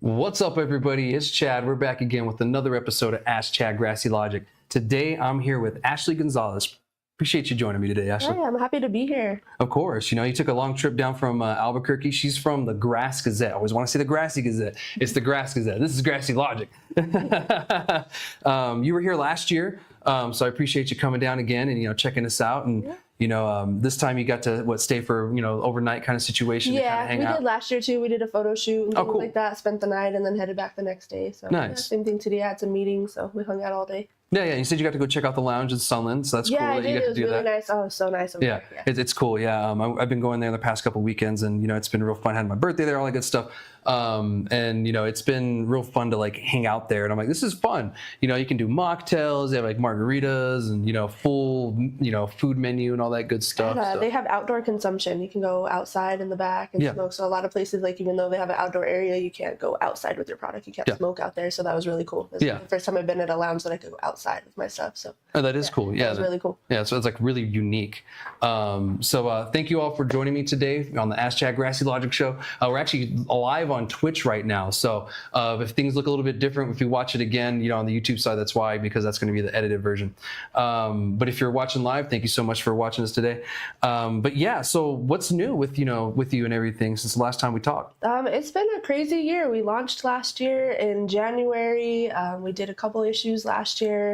What's up, everybody? It's Chad. We're back again with another episode of Ask Chad Grassy Logic. Today, I'm here with Ashley Gonzales. Appreciate you joining me today, Ashley. Hi, I'm happy to be here. Of course. You know, you took a long trip down from Albuquerque. She's from the Grass Gazette. I always want to say the Grassy Gazette. It's the Grass Gazette. This is Grassy Logic. You were here last year, so I appreciate you coming down again and, checking us out. And, this time you got to, stay for, overnight kind of situation to kind of hang out? Yeah, we did last year, too. We did a photo shoot and things like that. Spent the night and then headed back the next day. So nice. Same thing today. I had some meetings, so we hung out all day. Yeah. You said you got to go check out the lounge in Sunland, so that's cool that you got to do that. Yeah, it was really nice. Oh, it was so nice over there. Yeah. It's cool. Yeah, I've been going there the past couple weekends, and it's been real fun. I had my birthday there, all that good stuff. And it's been real fun to hang out there. And I'm like, this is fun. You can do mocktails. They have margaritas and full food menu and all that good stuff. And, they have outdoor consumption. You can go outside in the back and smoke. So a lot of places, even though they have an outdoor area, you can't go outside with your product. You can't smoke out there. So that was really cool. It was the first time I've been at a lounge that I could go outside with my stuff. So that is cool. Yeah, that was really cool. Yeah, so it's really unique. So thank you all for joining me today on the Ask Chad Grassy Logic show. We're actually live on Twitch right now. So if things look a little bit different, if you watch it again, on the YouTube side, that's why, because that's going to be the edited version. But if you're watching live, thank you so much for watching us today. But yeah, so what's new with you and everything since the last time we talked? It's been a crazy year. We launched last year in January. We did a couple issues last year.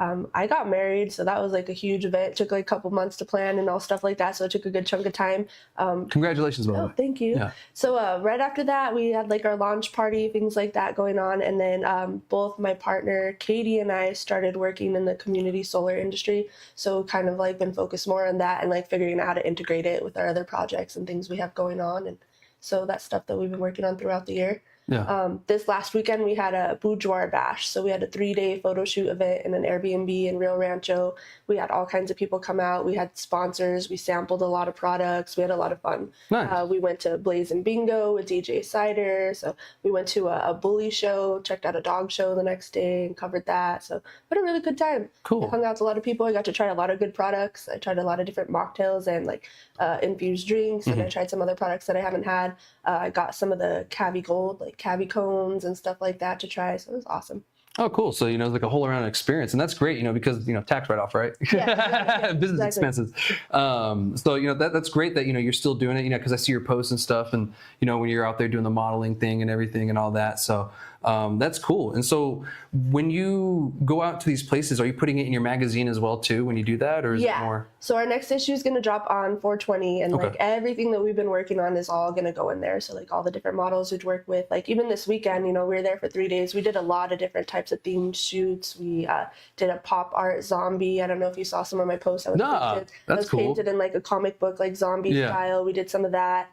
I got married, so that was a huge event. It took a couple months to plan and all stuff like that, so it took a good chunk of time. Congratulations, by the way. Thank you. Yeah. So right after that, we had our launch party, things like that going on, and then both my partner Katie and I started working in the community solar industry. So kind of been focused more on that and figuring out how to integrate it with our other projects and things we have going on, and so that's stuff that we've been working on throughout the year. Yeah. This last weekend we had a boudoir bash. So we had a 3-day photo shoot event in an Airbnb in Rio Rancho. We had all kinds of people come out. We had sponsors. We sampled a lot of products. We had a lot of fun. Nice. We went to Blaze and Bingo with DJ Cider. So we went to a bully show, checked out a dog show the next day and covered that. So we had a really good time. Cool. I hung out with a lot of people. I got to try a lot of good products. I tried a lot of different mocktails and infused drinks. And I tried some other products that I haven't had. I got some of the Cavi Gold, Cavi cones and stuff like that to try. So it was awesome. Oh, cool. So, it's a whole around experience, and that's great, because, tax write-off, right? Yeah, business expenses. So, that's great that, you're still doing it, because I see your posts and stuff, and, when you're out there doing the modeling thing and everything and all that. So that's cool. And so when you go out to these places, are you putting it in your magazine as well, too, when you do that, or is it more? So our next issue is going to drop on 4/20, and everything that we've been working on is all going to go in there. So all the different models we'd work with, even this weekend, we were there for 3 days. We did a lot of different types of themed shoots. We did a pop art zombie. I don't know if you saw some of my posts. That's cool. Painted in a comic book zombie style. We did some of that.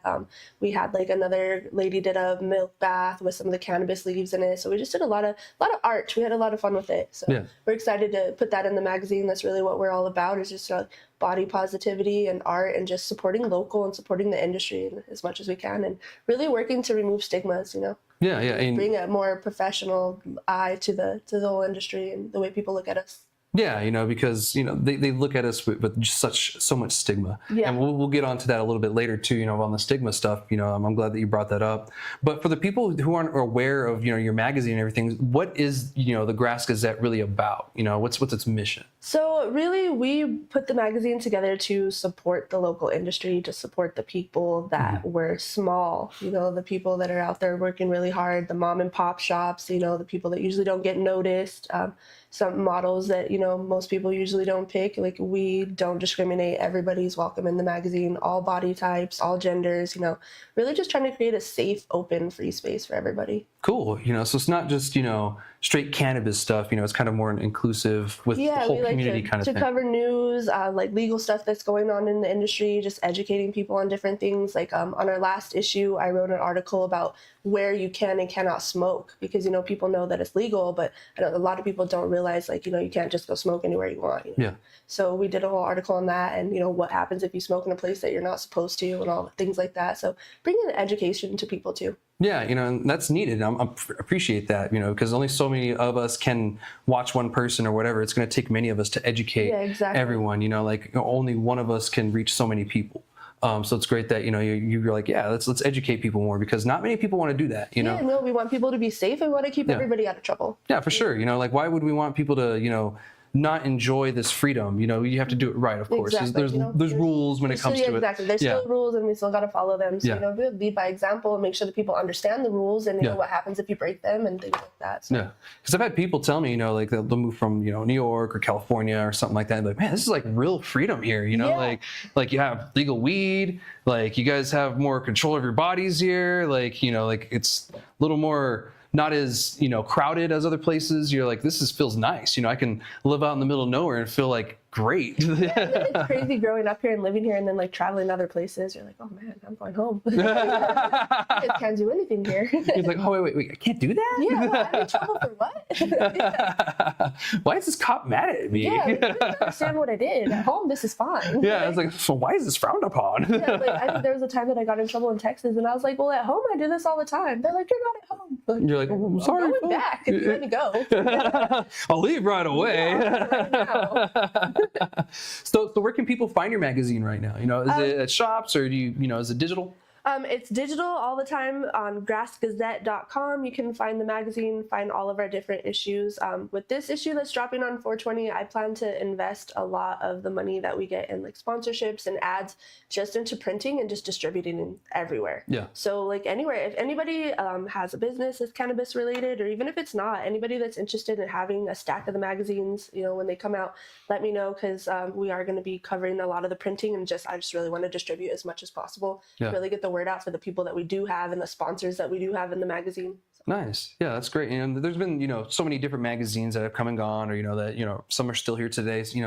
We had another lady did a milk bath with some of the cannabis leaves in it. So we just did a lot of art. We had a lot of fun with it. So we're excited to put that in the magazine. That's really what we're all about, is just body positivity and art and just supporting local and supporting the industry as much as we can and really working to remove stigmas, Yeah. And bring a more professional eye to the whole industry and the way people look at us. Yeah, because, they look at us with just so much stigma. Yeah. And we'll get onto that a little bit later, too, on the stigma stuff. I'm glad that you brought that up. But for the people who aren't aware of, your magazine and everything, what is, the Grass Gazette really about? What's its mission? So really, we put the magazine together to support the local industry, to support the people that were small, the people that are out there working really hard, the mom and pop shops, the people that usually don't get noticed, some models that, most people usually don't pick. We don't discriminate. Everybody's welcome in the magazine, all body types, all genders, really just trying to create a safe, open, free space for everybody. Cool. So it's not just, straight cannabis stuff, it's kind of more inclusive with the whole community kind of thing. To cover news, legal stuff that's going on in the industry, just educating people on different things. On our last issue, I wrote an article about where you can and cannot smoke, because, people know that it's legal, but a lot of people don't realize, you can't just go smoke anywhere you want. Yeah. So we did a whole article on that and, what happens if you smoke in a place that you're not supposed to and all things like that. So bringing education to people too. Yeah, and that's needed. I appreciate that, because only so many of us can watch one person or whatever. It's going to take many of us to educate everyone, only one of us can reach so many people. So it's great that, you're like, yeah, let's educate people more, because not many people want to do that, Yeah, no, we want people to be safe and we want to keep everybody out of trouble. Yeah, for sure. Like, why would we want people to, not enjoy this freedom? You have to do it right, of course. Exactly. There's rules when it comes to it. Exactly. There's still rules, and we still got to follow them. So, we lead by example and make sure that people understand the rules and know what happens if you break them and things like that. So. Yeah. Because I've had people tell me, like they'll move from, New York or California or something like that. And like, man, this is like real freedom here, like you have legal weed, like you guys have more control of your bodies here. Like, like it's a little more, not as crowded as other places. You're like, feels nice. I can live out in the middle of nowhere and feel like great. It's crazy growing up here and living here and then like traveling other places. You're like, oh man, I'm going home. I can't do anything here. It's like, oh wait, I can't do that? Yeah, well, I'm in trouble for what? Why is this cop mad at me? Yeah, I don't understand what I did. At home, this is fine. Yeah, I was like, so why is this frowned upon? I think there was a time that I got in trouble in Texas and I was like, well, at home I do this all the time. They're like, you're not at home. You're like, oh, I'm sorry. I'm going back if you let me go. I'll leave right away. Right now. So where can people find your magazine right now? Is it at shops, or do you, is it digital? It's digital all the time on grassgazette.com. You can find the magazine, find all of our different issues. With this issue that's dropping on 420, I plan to invest a lot of the money that we get in like sponsorships and ads just into printing and just distributing it everywhere. Yeah. So like anywhere, if anybody has a business that's cannabis related, or even if it's not, anybody that's interested in having a stack of the magazines, when they come out, let me know, because we are going to be covering a lot of the printing, and I just really want to distribute as much as possible. Really get the word out for the people that we do have and the sponsors that we do have in the magazine. So. Nice. Yeah, that's great. And there's been, so many different magazines that have come and gone, or, that, some are still here today, ish, in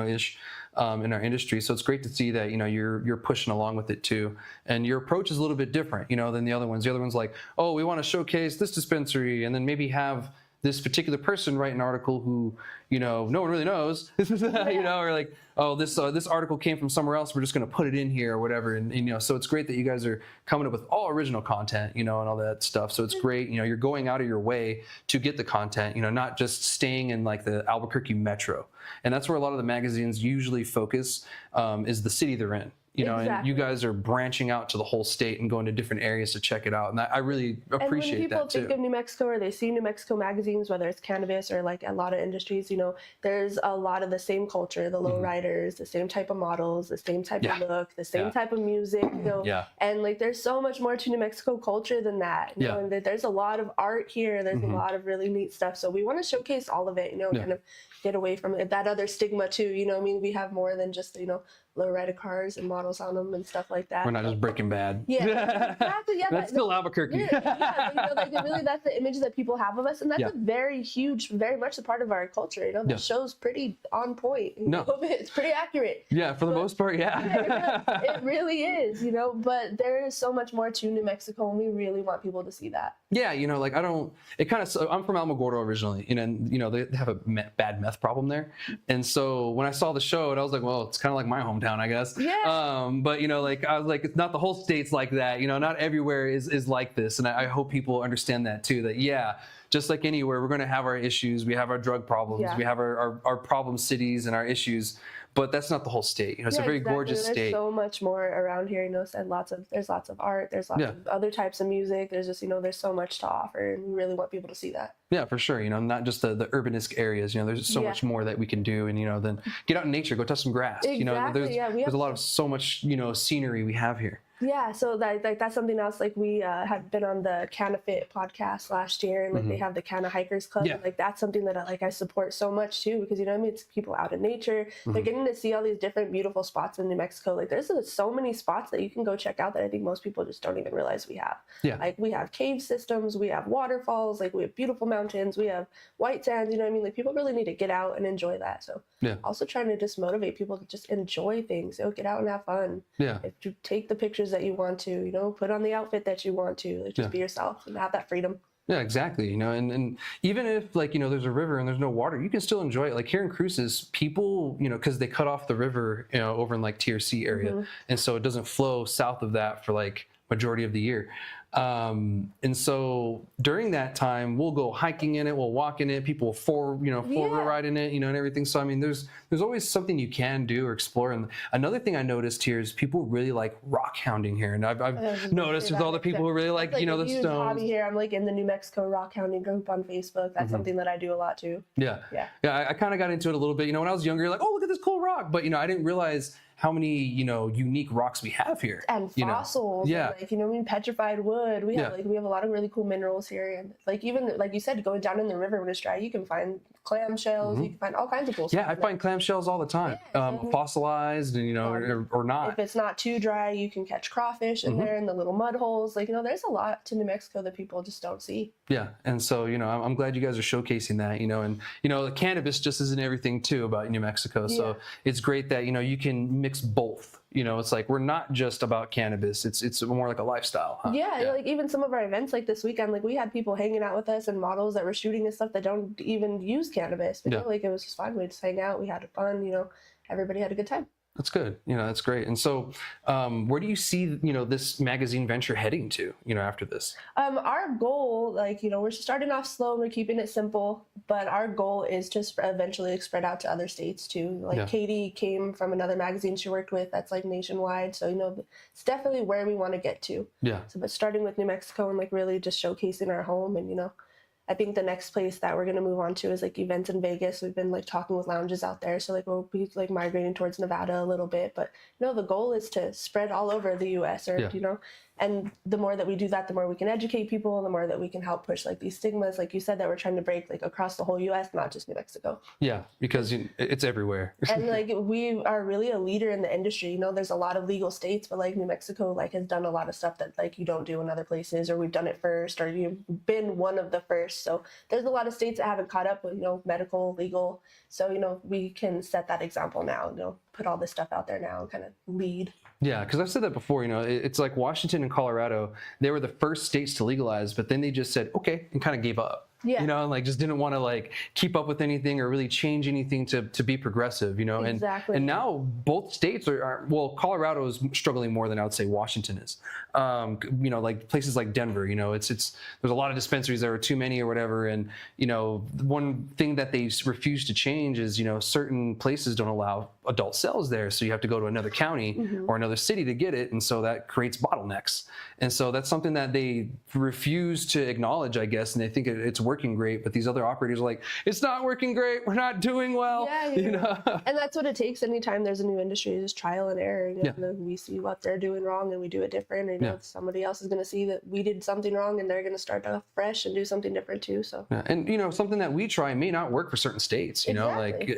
our industry. So it's great to see that, you're pushing along with it too. And your approach is a little bit different, than the other ones. The other one's like, oh, we want to showcase this dispensary, and then maybe have this particular person write an article who, no one really knows, or like, oh, this article came from somewhere else, we're just going to put it in here or whatever. And so it's great that you guys are coming up with all original content, and all that stuff. So it's great, you're going out of your way to get the content, not just staying in like the Albuquerque metro. And that's where a lot of the magazines usually focus, is the city they're in. Exactly. And you guys are branching out to the whole state and going to different areas to check it out. And I really appreciate that too. And when people think of New Mexico, or they see New Mexico magazines, whether it's cannabis or like a lot of industries, there's a lot of the same culture, the lowriders, the same type of models, the same type of look, the same type of music, and like there's so much more to New Mexico culture than that. And there's a lot of art here. There's a lot of really neat stuff. So we want to showcase all of it, kind of get away from it, that other stigma too. We have more than just, low-rider cars and models on them and stuff like that. We're not just Breaking Bad. Yeah, exactly. Yeah, that's still Albuquerque. Really, that's the image that people have of us, and that's a very huge, very much a part of our culture. The show's pretty on point. It's pretty accurate. Yeah, for the most part, it really is. But there is so much more to New Mexico, and we really want people to see that. Yeah, like I'm from Alamogordo originally, and they have a bad meth problem there, and so when I saw the show, and I was like, well, it's kind of like my hometown, I guess. Yeah. But I was like, it's not the whole state's like that. Not everywhere is like this, and I hope people understand that too. That just like anywhere, we're going to have our issues. We have our drug problems. We have our problem cities and our issues. But that's not the whole state. It's a very gorgeous state. There's so much more around here. And there's lots of art. There's lots of other types of music. There's just there's so much to offer, and we really want people to see that. Yeah, for sure. Not just the urbanist areas. There's so much more that we can do, and then get out in nature, go touch some grass. Exactly. There's a lot of so much scenery we have here. Yeah, so that's something else. Like we had been on the Cannafit podcast last year, and they have the Canna Hikers Club. Yeah. And, that's something that I support so much too, because it's people out in nature. They're getting to see all these different beautiful spots in New Mexico. There's so many spots that you can go check out that I think most people just don't even realize we have. Yeah. We have cave systems, we have waterfalls, we have beautiful mountains, we have white sands. People really need to get out and enjoy that. So also trying to just motivate people to just enjoy things. Get out and have fun. Yeah. If you take the pictures that you want to, put on the outfit that you want to, just be yourself and have that freedom. Yeah, exactly. And even if there's a river and there's no water, you can still enjoy it. Here in Cruces, people, because they cut off the river, over in TRC area. And so it doesn't flow south of that for majority of the year. And so during that time, we'll go hiking in it, we'll walk in it, people will four-wheel ride in it, and everything. So I mean, there's always something you can do or explore. And another thing I noticed here is people really like rock hounding here, and I've noticed there's all the people who really like, the huge stones. Hobby here. I'm like in the New Mexico rock hounding group on Facebook. That's something that I do a lot too. Yeah. I kind of got into it a little bit. When I was younger, like, oh, look at this cool rock, but I didn't realize how many unique rocks we have here, and fossils, and petrified wood. We have a lot of really cool minerals here, and even like you said, going down in the river when it's dry, you can find clamshells, you can find all kinds of cool stuff. I find clamshells all the time, fossilized, and or not. If it's not too dry, you can catch crawfish in there in the little mud holes. There's a lot to New Mexico that people just don't see. Yeah, and so I'm glad you guys are showcasing that. And the cannabis just isn't everything too about New Mexico. So it's great that you can mix both. It's like we're not just about cannabis. It's more like a lifestyle. Huh? Like even some of our events, like this weekend, like we had people hanging out with us and models that were shooting and stuff that don't even use cannabis. But it was just fun. We just hang out. We had fun. Everybody had a good time. That's good. That's great. And so, where do you see, this magazine venture heading to, after this? Our goal, we're starting off slow and we're keeping it simple, but our goal is to eventually spread out to other states too. Katie came from another magazine she worked with that's nationwide. So, it's definitely where we want to get to. Yeah. So, but starting with New Mexico and really just showcasing our home and, I think the next place that we're going to move on to is events in Vegas. We've been talking with lounges out there. So we'll be migrating towards Nevada a little bit, but the goal is to spread all over the US and the more that we do that, the more we can educate people, the more that we can help push these stigmas, like you said, that we're trying to break across the whole US, not just New Mexico. Yeah, because it's everywhere. And we are really a leader in the industry. There's a lot of legal states, but New Mexico has done a lot of stuff that you don't do in other places, or we've done it first, or you've been one of the first. So there's a lot of states that haven't caught up with medical, legal. So we can set that example now. Put all this stuff out there now and kind of lead. Yeah, because I've said that before, it's like Washington and Colorado, they were the first states to legalize, but then they just said, okay, and kind of gave up. Yeah. And just didn't want to keep up with anything or really change anything to be progressive, Exactly. And now both states are Colorado is struggling more than I would say Washington is. Places like Denver, it's there's a lot of dispensaries, there are too many or whatever. And, one thing that they refuse to change is, certain places don't allow adult sales there. So you have to go to another county or another city to get it. And so that creates bottlenecks. And so that's something that they refuse to acknowledge, I guess. And they think it's working great, but these other operators are like, it's not working great, we're not doing well. And that's what it takes anytime there's a new industry, is trial and error. We see what they're doing wrong and we do it different, and somebody else is going to see that we did something wrong and they're going to start off fresh and do something different too. So and something that we try may not work for certain states, Exactly.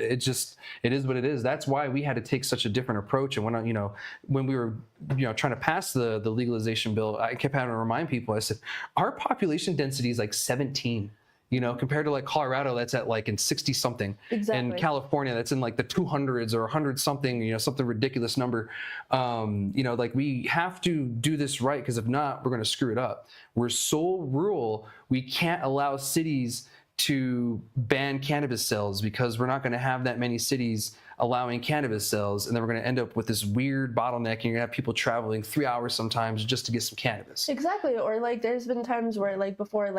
it is what it is. That's why we had to take such a different approach. And when we were trying to pass the legalization bill, I kept having to remind people, I said, our population density is 17. Compared to Colorado, that's at in 60 something. Exactly. And California, that's in the 200s or 100 something, something ridiculous number. We have to do this right, because if not, we're going to screw it up. We're so rural, we can't allow cities to ban cannabis sales, because we're not going to have that many cities allowing cannabis sales, and then we're going to end up with this weird bottleneck, and you're going to have people traveling 3 hours sometimes just to get some cannabis. Exactly. Or there's been times where before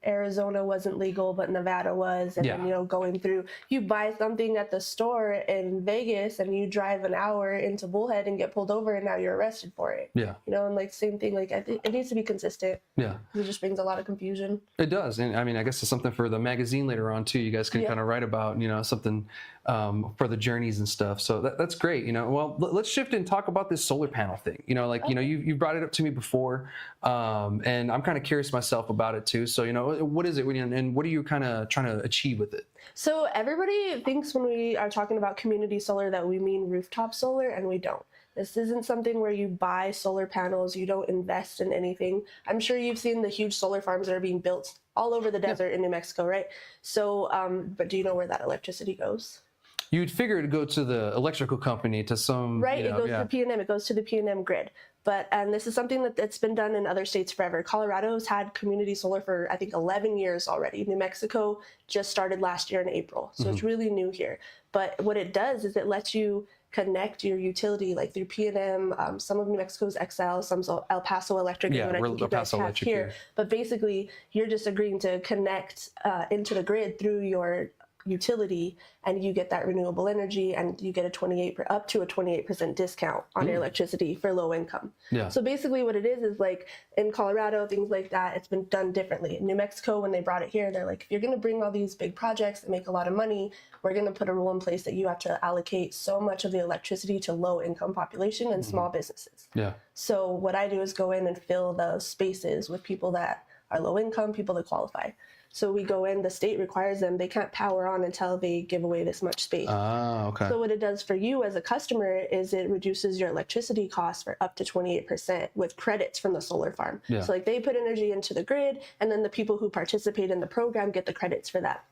Arizona wasn't legal, but Nevada was. And then, going through, you buy something at the store in Vegas and you drive an hour into Bullhead and get pulled over, and now you're arrested for it. Yeah. And same thing, it needs to be consistent. Yeah. It just brings a lot of confusion. It does. And I mean, I guess it's something for the magazine later on too. You guys can kind of write about, something for the journeys and stuff. So that's great. Well, let's shift and talk about this solar panel thing. You brought it up to me before, and I'm kind of curious myself about it too. So, what is it, and what are you kind of trying to achieve with it? So everybody thinks when we are talking about community solar that we mean rooftop solar, and we don't. This isn't something where you buy solar panels, you don't invest in anything. I'm sure you've seen the huge solar farms that are being built all over the desert in New Mexico, right? So, but do you know where that electricity goes? You'd figure it'd go to the electrical company, to some... Right, it goes to P&M, it goes to the P&M grid. And this is something that's been done in other states forever. Colorado's had community solar for, I think, 11 years already. New Mexico just started last year in April, so it's really new here. But what it does is it lets you connect your utility like through P&M. Some of New Mexico's XL, some's El Paso Electric. Yeah, and I we're think you El guys Paso have Electric here. here. But basically, you're just agreeing to connect into the grid through your utility, and you get that renewable energy, and you get up to a 28% discount on your electricity for low income. Yeah. So basically what it is like in Colorado, things like that, it's been done differently. In New Mexico, when they brought it here, they're like, if you're going to bring all these big projects that make a lot of money, we're going to put a rule in place that you have to allocate so much of the electricity to low income population and small businesses. Yeah. So what I do is go in and fill those spaces with people that are low income, people that qualify. So we go in, the state requires them, they can't power on until they give away this much space. Ah, okay. So what it does for you as a customer is it reduces your electricity costs for up to 28% with credits from the solar farm. Yeah. So like they put energy into the grid, and then the people who participate in the program get the credits for that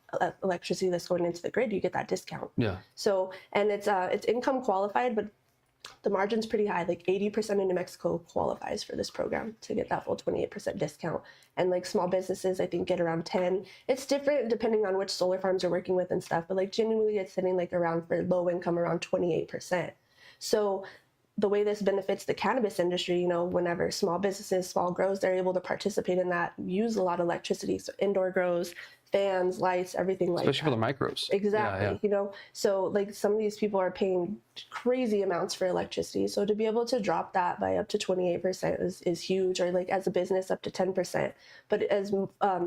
electricity that's going into the grid. You get that discount. Yeah. So, and it's income qualified, but the margin's pretty high. Like 80% in New Mexico qualifies for this program to get that full 28% discount. And like small businesses, I think, get around 10. It's different depending on which solar farms you're working with and stuff, but like genuinely it's sitting like around, for low income, around 28%. So the way this benefits the cannabis industry, whenever small businesses, small grows, they're able to participate in that, use a lot of electricity. So indoor grows, fans, lights, everything like that. Especially for the micros. Exactly. Yeah. So like some of these people are paying crazy amounts for electricity. So to be able to drop that by up to 28% is huge, or like as a business up to 10%. But as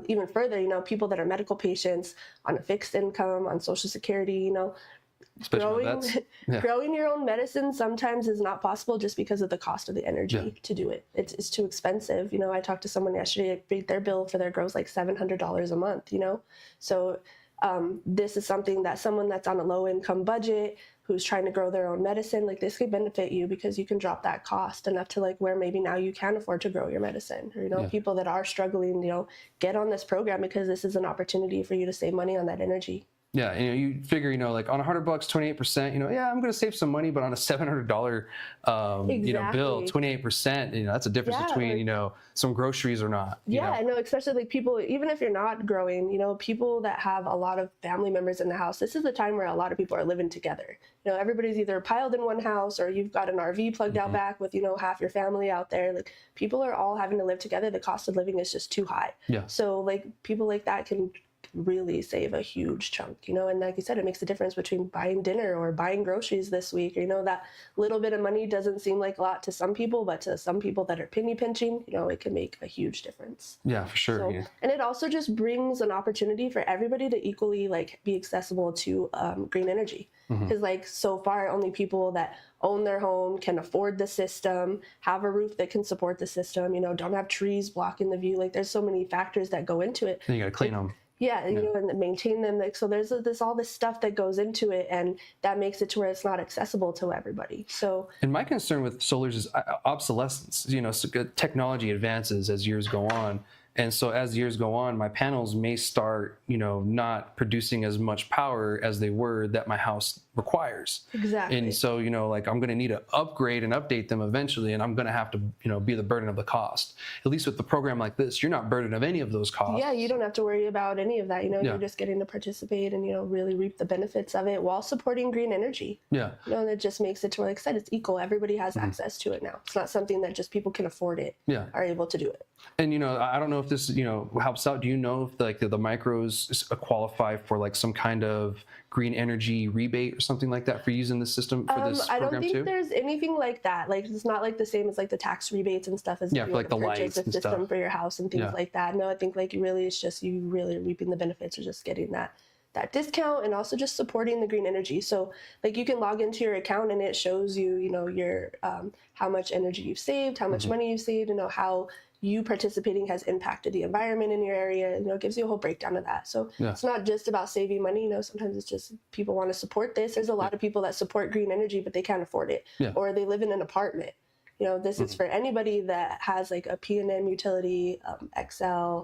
even further, people that are medical patients on a fixed income, on Social Security, growing your own medicine sometimes is not possible just because of the cost of the energy to do it. It's too expensive. I talked to someone yesterday, their bill for their grow is like $700 a month, So this is something that someone that's on a low income budget who's trying to grow their own medicine, like this could benefit you because you can drop that cost enough to like where maybe now you can afford to grow your medicine. Or, people that are struggling, get on this program because this is an opportunity for you to save money on that energy. Yeah, and you figure, like on $100, 28%, I'm going to save some money, but on a $700, bill, 28%, that's a difference between, some groceries or not. I know, especially like people, even if you're not growing, people that have a lot of family members in the house, this is the time where a lot of people are living together. Everybody's either piled in one house or you've got an RV plugged out back with, half your family out there. Like people are all having to live together. The cost of living is just too high. Yeah. So like people like that can really save a huge chunk, and like you said, it makes a difference between buying dinner or buying groceries this week. That little bit of money doesn't seem like a lot to some people, but to some people that are penny pinching, it can make a huge difference. Yeah, for sure. So, and it also just brings an opportunity for everybody to equally like be accessible to green energy. Because like so far, only people that own their home can afford the system, have a roof that can support the system, don't have trees blocking the view. Like there's so many factors that go into it. And you got to clean them. Yeah, and maintain them. Like, so there's all this stuff that goes into it, and that makes it to where it's not accessible to everybody. So, and my concern with solars is obsolescence. So technology advances as years go on, and so as years go on, my panels may start, not producing as much power as they were that my house requires. Exactly. And so, like I'm going to need to upgrade and update them eventually, and I'm going to have to, be the burden of the cost. At least with the program like this, you're not burdened of any of those costs. Yeah, you don't have to worry about any of that. You're just getting to participate and, really reap the benefits of it while supporting green energy. Yeah. And it just makes it to where, like I said, it's equal. Everybody has access to it now. It's not something that just people can afford it. Are able to do it. And, I don't know if this, helps out. Do you know if the micros qualify for like some kind of green energy rebate or something like that for using the system for this program too? I don't think there's anything like that. Like it's not like the same as like the tax rebates and stuff as for like the lights and system stuff for your house and things like that. No, I think like it's just you really reaping the benefits or just getting that discount and also just supporting the green energy. So like you can log into your account and it shows you, your how much energy you've saved, how much money you've saved, how you participating has impacted the environment in your area. It gives you a whole breakdown of that. So it's not just about saving money. Sometimes it's just people want to support this. There's a lot of people that support green energy, but they can't afford it, or they live in an apartment. This is for anybody that has like a P&M utility, XL.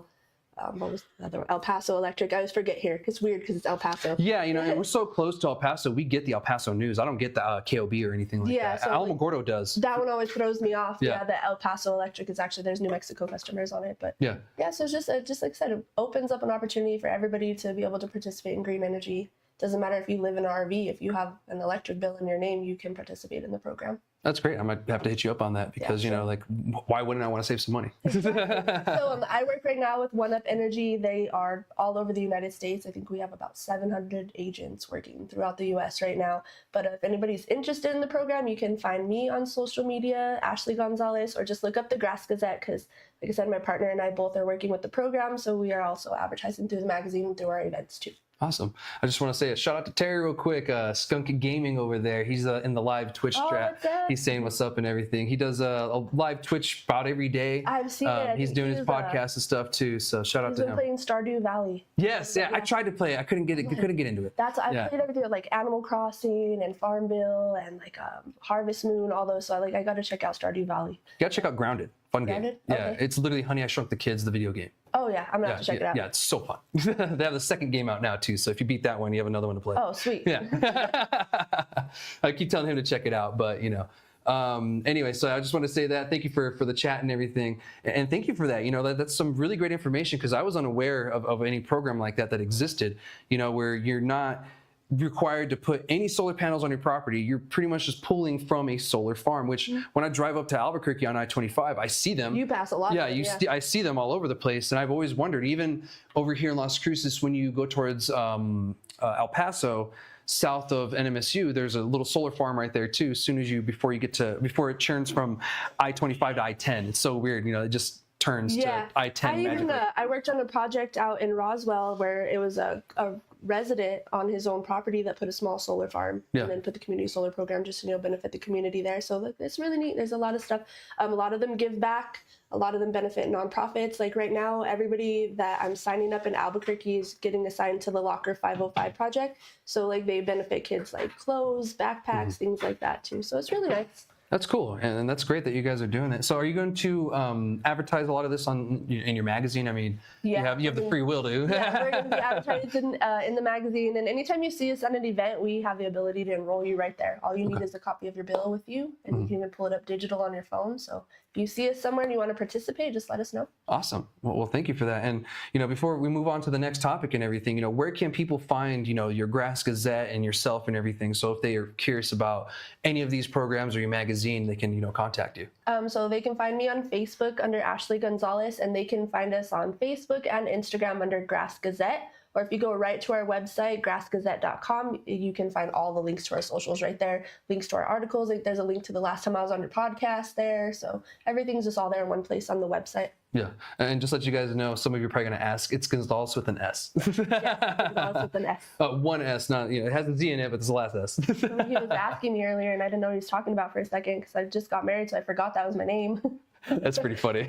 What was the other one? El Paso Electric. I always forget here. It's weird because it's El Paso. Yeah, and we're so close to El Paso. We get the El Paso news. I don't get the KOB or anything like that. So Alamogordo does. That one always throws me off. The El Paso Electric is actually, there's New Mexico customers on it. But so it's just like I said, it opens up an opportunity for everybody to be able to participate in green energy doesn't matter if you live in an RV, if you have an electric bill in your name, you can participate in the program. That's great. I might have to hit you up on that because, you know, like, why wouldn't I want to save some money? Exactly. So I work right now with One Up Energy. They are all over the United States. I think we have about 700 agents working throughout the U.S. right now. But if anybody's interested in the program, you can find me on social media, Ashley Gonzales, or just look up the Grass Gazette because, like I said, my partner and I both are working with the program. So we are also advertising through the magazine and through our events too. Awesome. I just want to say a shout out to Terry real quick. Skunky Gaming over there. He's in the live Twitch chat. He's saying what's up and everything. He does a live Twitch about every day. I've seen it. He's doing his podcast and stuff too. So shout out to him. He's been playing Stardew Valley. Yes, yeah. I tried to play it. I couldn't get into it. I played everything like Animal Crossing and Farmville and like Harvest Moon, all those. So I got to check out Stardew Valley. You got to check out Grounded. Fun game. Yeah, it's literally Honey, I Shrunk the Kids, the video game. Oh yeah, I'm gonna have to check it out. Yeah, it's so fun. They have the second game out now too, so if you beat that one, you have another one to play. Oh, sweet. Yeah. I keep telling him to check it out, but you know. Anyway, so I just want to say that. Thank you for the chat and everything, and thank you for that. You know, that's some really great information because I was unaware of any program like that existed. You know, where you're not required to put any solar panels on your property. You're pretty much just pulling from a solar farm, which when I drive up to Albuquerque on I-25, I see them. You pass a lot. Yeah, I see them all over the place. And I've always wondered, even over here in Las Cruces, when you go towards El Paso, south of NMSU, there's a little solar farm right there too. Before it churns from I-25 to I-10. It's so weird, you know, it just turns to I-10. I worked on a project out in Roswell where it was a resident on his own property that put a small solar farm and then put the community solar program just to benefit the community there. So it's really neat. There's a lot of stuff. A lot of them give back. A lot of them benefit nonprofits. Like right now, everybody that I'm signing up in Albuquerque is getting assigned to the Locker 505 project. So like they benefit kids like clothes, backpacks, things like that too. So it's really nice. That's cool, and that's great that you guys are doing it. So, are you going to advertise a lot of this in your magazine? I mean, you have the free will to. Yeah, we're going to be advertising in the magazine, and anytime you see us at an event, we have the ability to enroll you right there. All you need is a copy of your bill with you, and you can even pull it up digital on your phone. So, if you see us somewhere and you want to participate, just let us know. Awesome. Well, thank you for that. And before we move on to the next topic and everything, where can people find your Grass Gazette and yourself and everything? So, if they are curious about any of these programs or your magazine, they can contact you. So they can find me on Facebook under Ashley Gonzales, and they can find us on Facebook and Instagram under Grass Gazette. Or if you go right to our website, grassgazette.com, you can find all the links to our socials right there, links to our articles. Like there's a link to the last time I was on your podcast there. So everything's just all there in one place on the website. Yeah, and just let you guys know, some of you are probably going to ask, it's Gonzales with an S. Yeah, Gonzales with an S. One S, not, it has a Z in it, but it's the last S. He was asking me earlier, and I didn't know what he was talking about for a second because I just got married, so I forgot that was my name. That's pretty funny.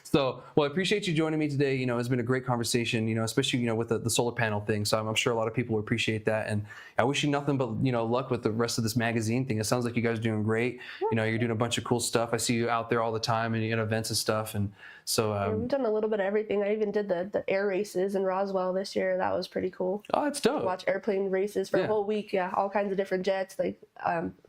So, well, I appreciate you joining me today. It's been a great conversation, especially, with the solar panel thing. So I'm sure a lot of people will appreciate that. And I wish you nothing but, luck with the rest of this magazine thing. It sounds like you guys are doing great. You're doing a bunch of cool stuff. I see you out there all the time and events and stuff. And so we've done a little bit of everything. I even did the air races in Roswell this year. That was pretty cool. Oh, it's dope. Watch airplane races for a whole week. Yeah, all kinds of different jets, like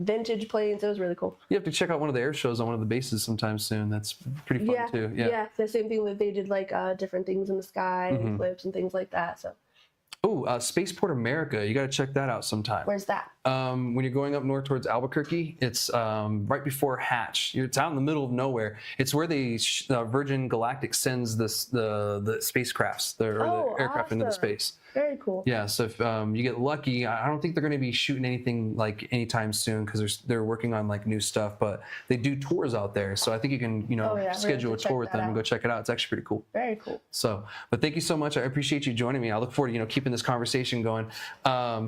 vintage planes. It was really cool. You have to check out one of the air shows on one of the bases sometime soon. That's pretty fun too. Yeah, the same thing that they did, like different things in the sky and flips and things like that. So. Oh, Spaceport America. You got to check that out sometime. Where's that? When you're going up north towards Albuquerque, it's right before Hatch. It's out in the middle of nowhere. It's where the Virgin Galactic sends the spacecrafts, the aircraft into the space. Very cool. Yeah, so if you get lucky, I don't think they're going to be shooting anything like anytime soon because they're working on like new stuff, but they do tours out there. So I think you can, schedule a tour with them and go check it out. It's actually pretty cool. Very cool. So, but thank you so much. I appreciate you joining me. I look forward to, keeping this conversation going.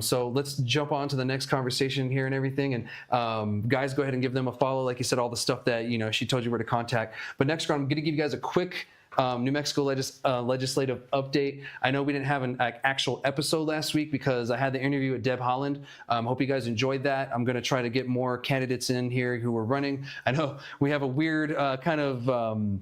So let's jump on to the next conversation here and everything. And guys, go ahead and give them a follow. Like you said, all the stuff that, she told you where to contact. But next, I'm going to give you guys a quick New Mexico legislative update. I know we didn't have an actual episode last week because I had the interview with Deb Holland. Hope you guys enjoyed that. I'm going to try to get more candidates in here who are running. I know we have a weird kind of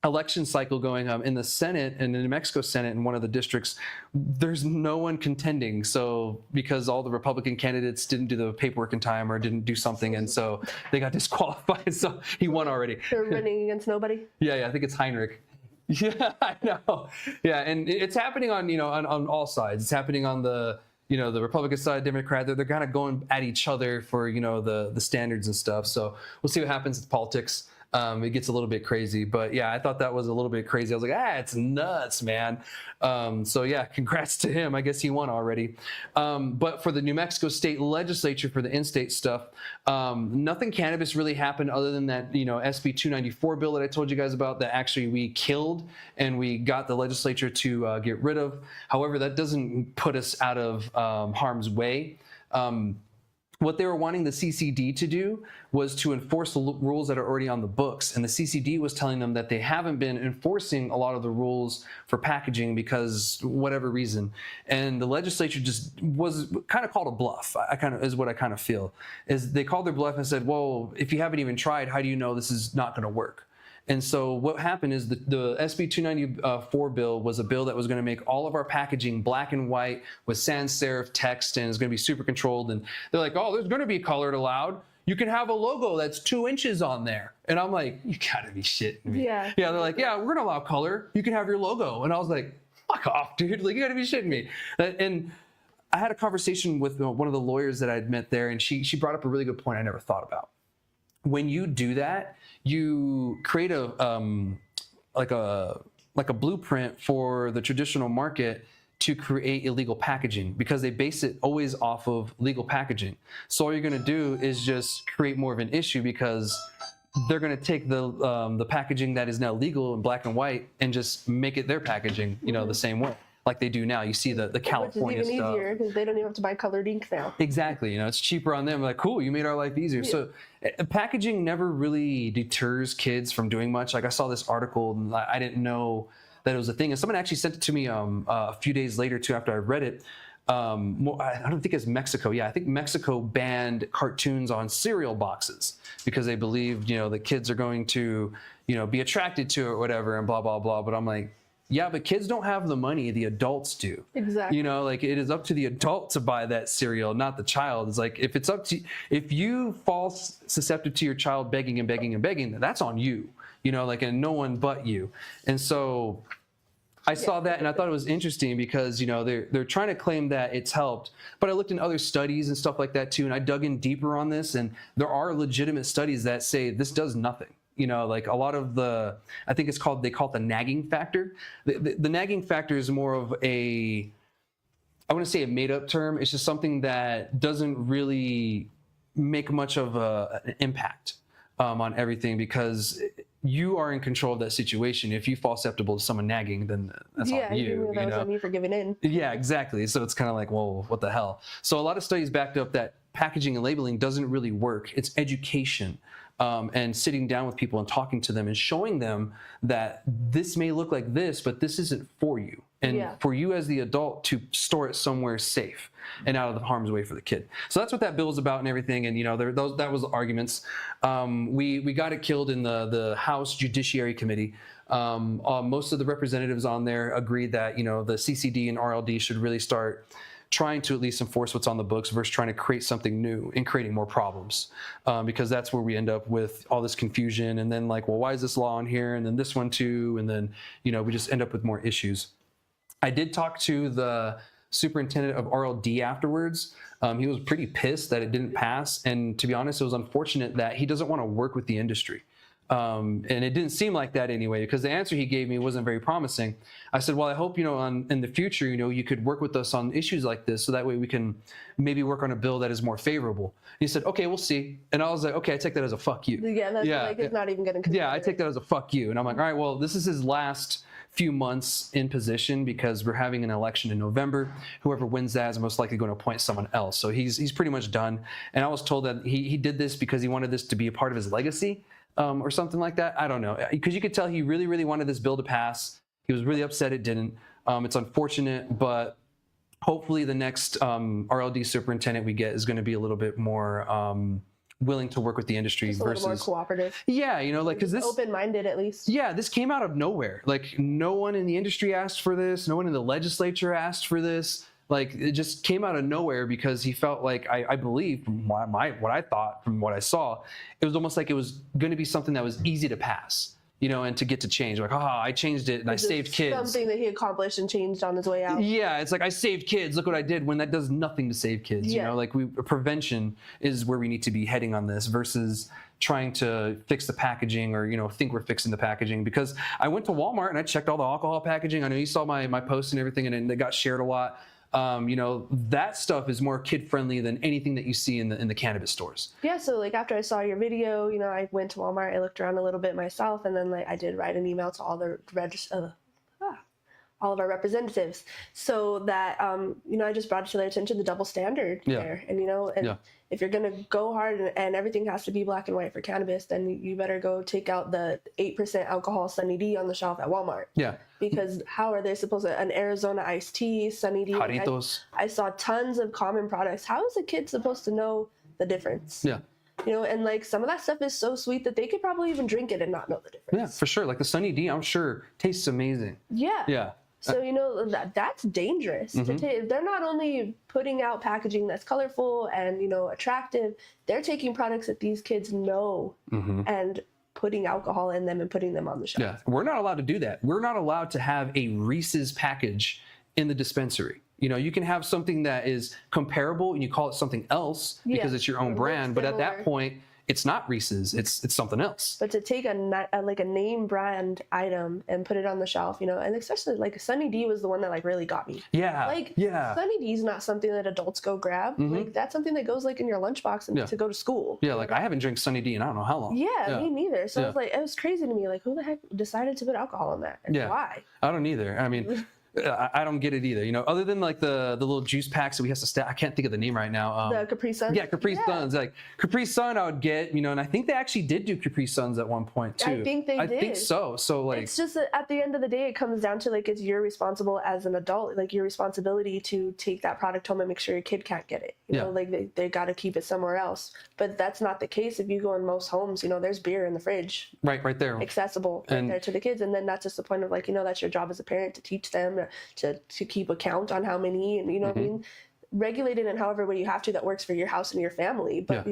election cycle going in the Senate, in the New Mexico Senate, in one of the districts. There's no one contending. So because all the Republican candidates didn't do the paperwork in time or didn't do something, and so they got disqualified. So he won already. They're running against nobody? Yeah, I think it's Heinrich. Yeah, I know. Yeah, and it's happening on, on all sides. It's happening on the, the Republican side, Democrat. They're kind of going at each other for, the standards and stuff. So we'll see what happens with politics. It gets a little bit crazy, but yeah, I thought that was a little bit crazy. I was like, it's nuts, man. So yeah, congrats to him. I guess he won already. But for the New Mexico state legislature, for the in-state stuff, nothing cannabis really happened other than that, SB 294 bill that I told you guys about that actually we killed and we got the legislature to get rid of. However, that doesn't put us out of harm's way. What they were wanting the CCD to do was to enforce the rules that are already on the books. And the CCD was telling them that they haven't been enforcing a lot of the rules for packaging because whatever reason. And the legislature just was kind of called a bluff. Is what I kind of feel. Is they called their bluff and said, well, if you haven't even tried, how do you know this is not going to work? And so what happened is the SB 294 bill was a bill that was going to make all of our packaging black and white with sans serif text, and it's going to be super controlled. And they're like, oh, there's going to be colored allowed. You can have a logo that's 2 inches on there. And I'm like, you gotta be shitting me. Yeah. Yeah, they're like, yeah, we're going to allow color. You can have your logo. And I was like, fuck off, dude. Like, you gotta be shitting me. And I had a conversation with one of the lawyers that I'd met there, and she brought up a really good point I never thought about. When you do that, you create a blueprint for the traditional market to create illegal packaging because they base it always off of legal packaging. So all you're going to do is just create more of an issue because they're going to take the packaging that is now legal in black and white and just make it their packaging, the same way. Like they do now. You see the California Which is even stuff. easier because they don't even have to buy colored ink now. Exactly. It's cheaper on them. Like, cool, you made our life easier. Yeah. So packaging never really deters kids from doing much. Like I saw this article and I didn't know that it was a thing. And someone actually sent it to me a few days later too after I read it. I don't think it's Mexico. Yeah, I think Mexico banned cartoons on cereal boxes because they believed, the kids are going to, be attracted to it or whatever and blah, blah, blah. But I'm like, yeah, but kids don't have the money, the adults do. Exactly. Like it is up to the adult to buy that cereal, not the child. It's like if you fall susceptible to your child begging and begging and begging, that's on you, and no one but you. And so I saw that and I thought it was interesting because, they're trying to claim that it's helped, but I looked in other studies and stuff like that too. And I dug in deeper on this and there are legitimate studies that say this does nothing. Like a lot of I think they call it the nagging factor. The nagging factor is more of I want to say a made up term. It's just something that doesn't really make much of an impact on everything because you are in control of that situation. If you fall susceptible to someone nagging, then that's on you. That was on me for giving in. Yeah, exactly. So it's kind of like, well, what the hell? So a lot of studies backed up that packaging and labeling doesn't really work. It's education. And sitting down with people and talking to them and showing them that this may look like this, but this isn't for you. And for you as the adult to store it somewhere safe and out of the harm's way for the kid. So that's what that bill is about and everything. And, that was the arguments. We got it killed in the House Judiciary Committee. Most of the representatives on there agreed that, the CCD and RLD should really start trying to at least enforce what's on the books versus trying to create something new and creating more problems because that's where we end up with all this confusion and then like, well, why is this law on here? And then this one too. And then, we just end up with more issues. I did talk to the superintendent of RLD afterwards. He was pretty pissed that it didn't pass. And to be honest, it was unfortunate that he doesn't want to work with the industry. And it didn't seem like that anyway, because the answer he gave me wasn't very promising. I said, well, I hope, in the future, you could work with us on issues like this. So that way we can maybe work on a bill that is more favorable. He said, okay, we'll see. And I was like, okay, I take that as a fuck you. Yeah, that's like, it's not even going to. Yeah, I take that as a fuck you. And I'm like, all right, well, this is his last few months in position because we're having an election in November. Whoever wins that is most likely going to appoint someone else. So he's pretty much done. And I was told that he did this because he wanted this to be a part of his legacy. Or something like that. I don't know. Because you could tell he really, really wanted this bill to pass. He was really upset it didn't. It's unfortunate, but hopefully the next RLD superintendent we get is going to be a little bit more willing to work with the industry just versus a little more cooperative. Yeah, because this open-minded at least. Yeah, this came out of nowhere. Like no one in the industry asked for this. No one in the legislature asked for this. Like it just came out of nowhere because he felt like I believe from what I thought from what I saw, it was almost like it was going to be something that was easy to pass. and to get to change. Like, I changed it and I saved kids. Something that he accomplished and changed on his way out. Yeah, it's like, I saved kids. Look what I did, when that does nothing to save kids. Like prevention is where we need to be heading on this versus trying to fix the packaging or, think we're fixing the packaging. Because I went to Walmart and I checked all the alcohol packaging. I know you saw my posts and everything, and it got shared a lot. That stuff is more kid friendly than anything that you see in the cannabis stores. Yeah, so like after I saw your video, I went to Walmart, I looked around a little bit myself, and then like I did write an email to all the all of our representatives, so that I just brought to their attention the double standard there, and if you're gonna go hard and everything has to be black and white for cannabis, then you better go take out the 8% alcohol Sunny D on the shelf at Walmart. Yeah. Because how are they supposed to, an Arizona iced tea, Sunny D? I saw tons of common products. How is a kid supposed to know the difference? Yeah. And like some of that stuff is so sweet that they could probably even drink it and not know the difference. Yeah, for sure. Like the Sunny D, I'm sure tastes amazing. Yeah. Yeah. So, that's dangerous. They're not only putting out packaging that's colorful and, attractive, they're taking products that these kids know and putting alcohol in them and putting them on the shelf. Yeah, we're not allowed to do that. We're not allowed to have a Reese's package in the dispensary. You can have something that is comparable and you call it something else because it's your own brand. But at that point, it's not Reese's, it's something else. But to take a name brand item and put it on the shelf, and especially like Sunny D was the one that like really got me. Yeah. Sunny D is not something that adults go grab. Like that's something that goes like in your lunchbox and to go to school. Yeah, like I haven't drank Sunny D in I don't know how long. Yeah, me neither. So it was crazy to me. Like who the heck decided to put alcohol on that? And why? I don't either. I mean, I don't get it either, other than like the little juice packs that we have to I can't think of the name right now. The Capri Suns? Yeah, Capri Suns. Like Capri Sun I would get, and I think they actually did do Capri Suns at one point too. I think they did. I think so. So like, it's just that at the end of the day, it comes down to like, it's your responsible as an adult, like your responsibility to take that product home and make sure your kid can't get it. Like they got to keep it somewhere else. But that's not the case. If you go in most homes, there's beer in the fridge. Right there. Accessible there to the kids. And then that's just the point of like, that's your job as a parent to teach them to keep account on how many, and what I mean, regulate it in however way you have to that works for your house and your family. But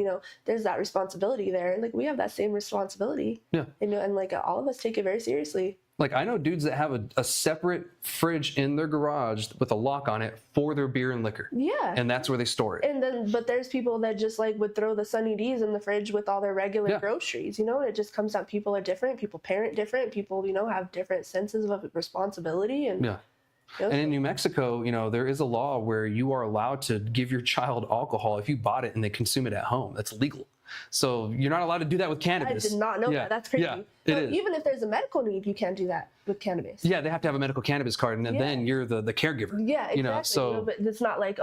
there's that responsibility there, and like we have that same responsibility. Yeah. And like all of us take it very seriously. Like I know dudes that have a separate fridge in their garage with a lock on it for their beer and liquor. Yeah. And that's where they store it. And then, but there's people that just like would throw the Sunny D's in the fridge with all their regular groceries, and it just comes out people are different, people parent different, people, have different senses of responsibility. And and in New Mexico, there is a law where you are allowed to give your child alcohol if you bought it and they consume it at home. That's legal. So you're not allowed to do that with cannabis. I did not know that. That's crazy. Yeah, it is. Even if there's a medical need, you can't do that with cannabis. Yeah, they have to have a medical cannabis card, and then you're the caregiver. Yeah, exactly. But it's not like,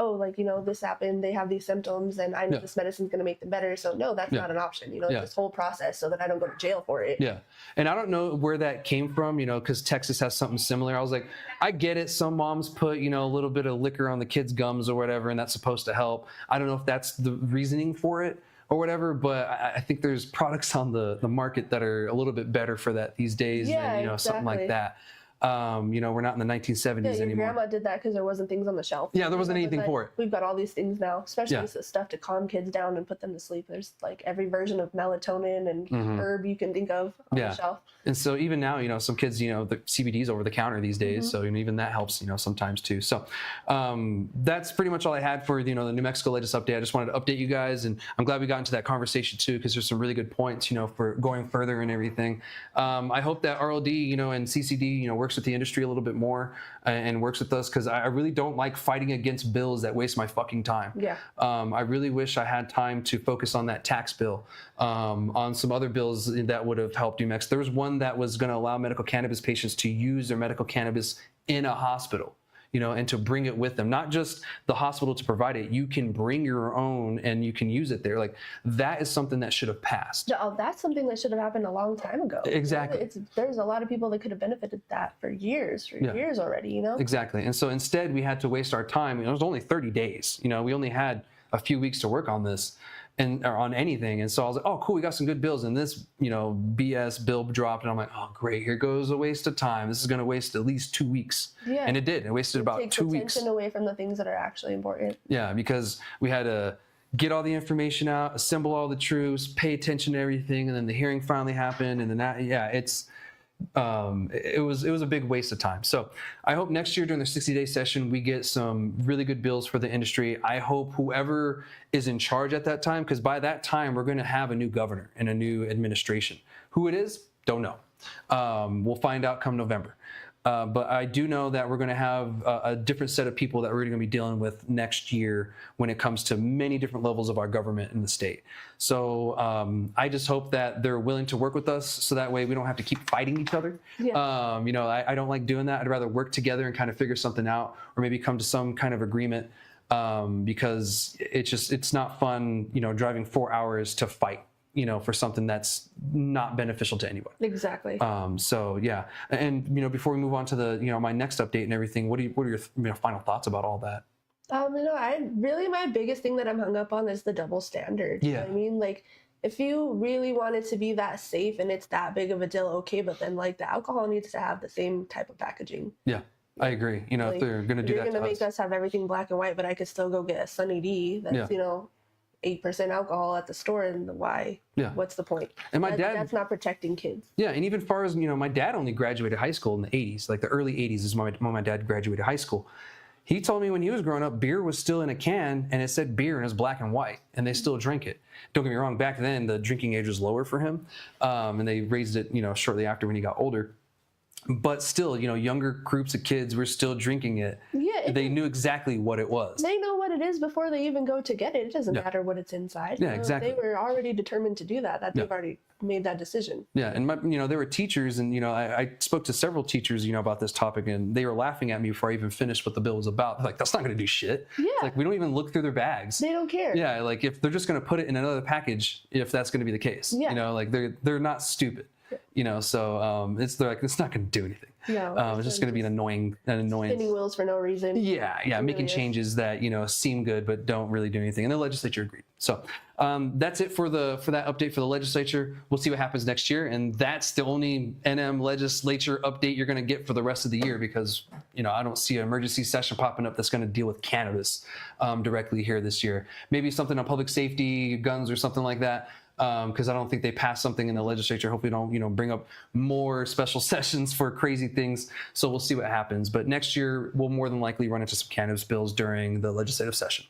this happened, they have these symptoms, and I know this medicine's going to make them better. So no, that's not an option. This whole process so that I don't go to jail for it. Yeah, and I don't know where that came from, because Texas has something similar. I was like, I get it. Some moms put, a little bit of liquor on the kids' gums or whatever, and that's supposed to help. I don't know if that's the reasoning for it or whatever, but I think there's products on the market that are a little bit better for that these days, and something like that. We're not in the 1970s anymore. Grandma did that because there wasn't things on the shelf. Yeah, there wasn't anything for it. We've got all these things now, especially stuff to calm kids down and put them to sleep. There's like every version of melatonin and herb you can think of on the shelf. And so even now, some kids, the CBD's over the counter these days. So even that helps, sometimes too. So that's pretty much all I had for, the New Mexico latest update. I just wanted to update you guys, and I'm glad we got into that conversation too, because there's some really good points, for going further and everything. I hope that RLD, and CCD, works with the industry a little bit more and works with us, because I really don't like fighting against bills that waste my fucking time. Yeah. I really wish I had time to focus on that tax bill, on some other bills that would have helped New Mexico. There was one that was going to allow medical cannabis patients to use their medical cannabis in a hospital, and to bring it with them, not just the hospital to provide it. You can bring your own and you can use it there. Like that is something that should have passed. Oh, that's something that should have happened a long time ago. Exactly. There's a lot of people that could have benefited that for years already, Exactly. And so instead we had to waste our time. It was only 30 days. We only had a few weeks to work on this or on anything. And so I was like, oh, cool, we got some good bills. And this, BS bill dropped. And I'm like, oh, great, here goes a waste of time. This is going to waste at least 2 weeks. Yeah. And it did. It wasted about 2 weeks. Attention away from the things that are actually important. Yeah, because we had to get all the information out, assemble all the troops, pay attention to everything. And then the hearing finally happened. And then it was a big waste of time. So I hope next year during the 60-day session we get some really good bills for the industry. I hope whoever is in charge at that time, because by that time we're going to have a new governor and a new administration. Who it is, don't know. We'll find out come November. But I do know that we're going to have a different set of people that we're going to be dealing with next year when it comes to many different levels of our government in the state. So I just hope that they're willing to work with us so that way we don't have to keep fighting each other. Yeah. You know, I don't like doing that. I'd rather work together and kind of figure something out, or maybe come to some kind of agreement, because it's not fun, you know, driving 4 hours to fight, you know, for something that's not beneficial to anybody. Exactly. So yeah, and you know, before we move on to the, you know, my next update and everything, what are your you know, final thoughts about all that? You know, my biggest thing that I'm hung up on is the double standard. Yeah. You know what I mean, like, if you really want it to be that safe and it's that big of a deal, okay, but then like the alcohol needs to have the same type of packaging. Yeah, I agree. You know, like, if they're going to do that, you're going to make us have everything black and white, but I could still go get a Sunny D that's, you know, 8% alcohol at the store, and why? Yeah. What's the point? And my dad, that's not protecting kids. Yeah, and even far as, you know, my dad only graduated high school in the 80s, like the early 80s is when my dad graduated high school. He told me when he was growing up, beer was still in a can and it said beer and it was black and white, and they still drink it. Don't get me wrong, back then the drinking age was lower for him, and they raised it, you know, shortly after when he got older. But still, you know, younger groups of kids were still drinking it. Yeah, they knew exactly what it was. They know what it is before they even go to get it. It doesn't matter what it's inside. Yeah, exactly. They were already determined to do that. They've already made that decision. Yeah, and you know, there were teachers, and you know, I spoke to several teachers, you know, about this topic, and they were laughing at me before I even finished what the bill was about. Like, that's not going to do shit. Yeah. It's like, we don't even look through their bags. They don't care. Yeah, like if they're just going to put it in another package, if that's going to be the case. Yeah. You know, like they're not stupid. You know, so they're like, it's not going to do anything. No, it's just going to be an annoyance. Spinning wheels for no reason. Yeah, making changes that, you know, seem good but don't really do anything, and the legislature agreed. So that's it for that update for the legislature. We'll see what happens next year, and that's the only NM legislature update you're going to get for the rest of the year, because, you know, I don't see an emergency session popping up that's going to deal with cannabis directly here this year. Maybe something on public safety, guns, or something like that. Because I don't think they passed something in the legislature. Hopefully don't, you know, bring up more special sessions for crazy things. So we'll see what happens. But next year, we'll more than likely run into some cannabis bills during the legislative session.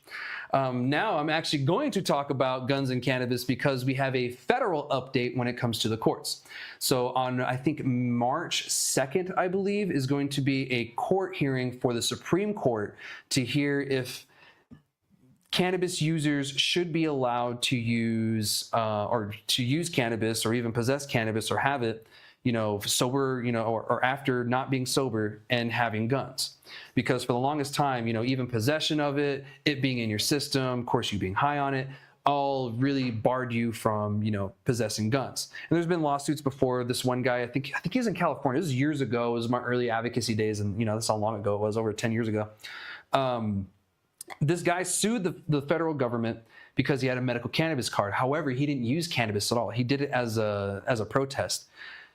Now I'm actually going to talk about guns and cannabis because we have a federal update when it comes to the courts. So on, I think, March 2nd, I believe, is going to be a court hearing for the Supreme Court to hear if cannabis users should be allowed to use cannabis, or even possess cannabis, or have it, you know, sober, you know, or after not being sober and having guns. Because for the longest time, you know, even possession of it being in your system, of course, you being high on it, all really barred you from, you know, possessing guns. And there's been lawsuits before. This one guy, I think he was in California. This was years ago. It was my early advocacy days, and, you know, that's how long ago it was, over 10 years ago. This guy sued the federal government because he had a medical cannabis card. However, he didn't use cannabis at all. He did it as a protest.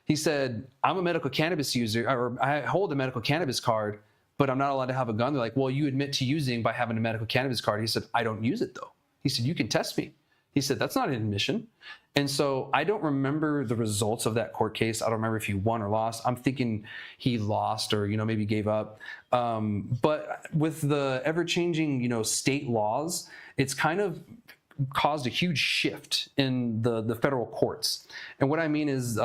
He said, I'm a medical cannabis user, or I hold a medical cannabis card, but I'm not allowed to have a gun. They're like, well, you admit to using by having a medical cannabis card. He said, I don't use it though. He said, you can test me. He said, that's not an admission. And so I don't remember the results of that court case. I don't remember if he won or lost. I'm thinking he lost, or, you know, maybe gave up. But with the ever-changing, you know, state laws, it's kind of caused a huge shift in the federal courts. And what I mean is,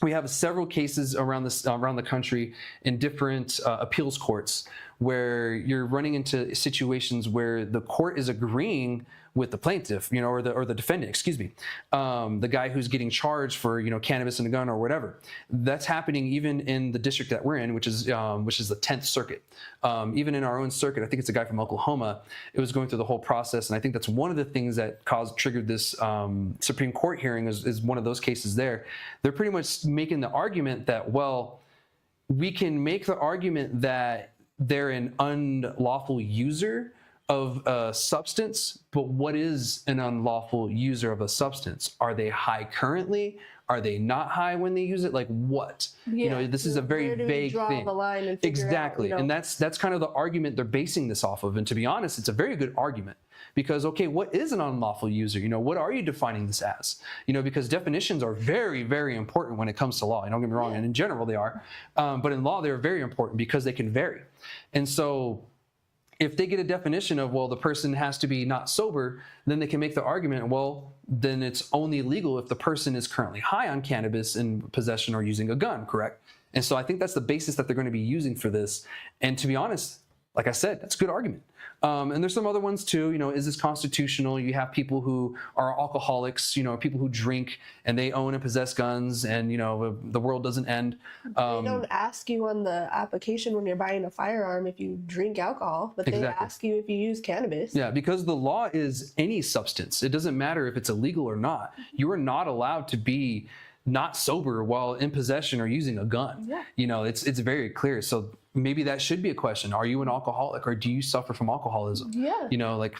we have several cases around the country in different appeals courts where you're running into situations where the court is agreeing with the plaintiff, you know, or the defendant, excuse me, the guy who's getting charged for, you know, cannabis and a gun or whatever. That's happening even in the district that we're in, which is the 10th Circuit. Even in our own circuit, I think it's a guy from Oklahoma. It was going through the whole process, and I think that's one of the things that triggered this Supreme Court hearing is one of those cases there. They're pretty much making the argument that, well, we can make the argument that they're an unlawful user of a substance, but what is an unlawful user of a substance? Are they high currently? Are they not high when they use it? Like what? You know, this is a very where do we vague draw thing. the line and figure Exactly. out, you know? And that's kind of the argument they're basing this off of. And to be honest, it's a very good argument. Because, okay, what is an unlawful user? You know, what are you defining this as? You know, because definitions are very, very important when it comes to law. And don't get me wrong, and in general they are. But in law, they're very important because they can vary. And so if they get a definition of, well, the person has to be not sober, then they can make the argument, well, then it's only legal if the person is currently high on cannabis in possession or using a gun, correct? And so I think that's the basis that they're going to be using for this. And to be honest, like I said, that's a good argument. And there's some other ones too. You know, is this constitutional? You have people who are alcoholics, you know, people who drink and they own and possess guns, and you know, the world doesn't end. They don't ask you on the application when you're buying a firearm if you drink alcohol, but they ask you if you use cannabis. Yeah, because the law is any substance. It doesn't matter if it's illegal or not. You are not allowed to be not sober while in possession or using a gun. Yeah. You know, it's very clear. So maybe that should be a question. Are you an alcoholic or do you suffer from alcoholism? Yeah. You know, like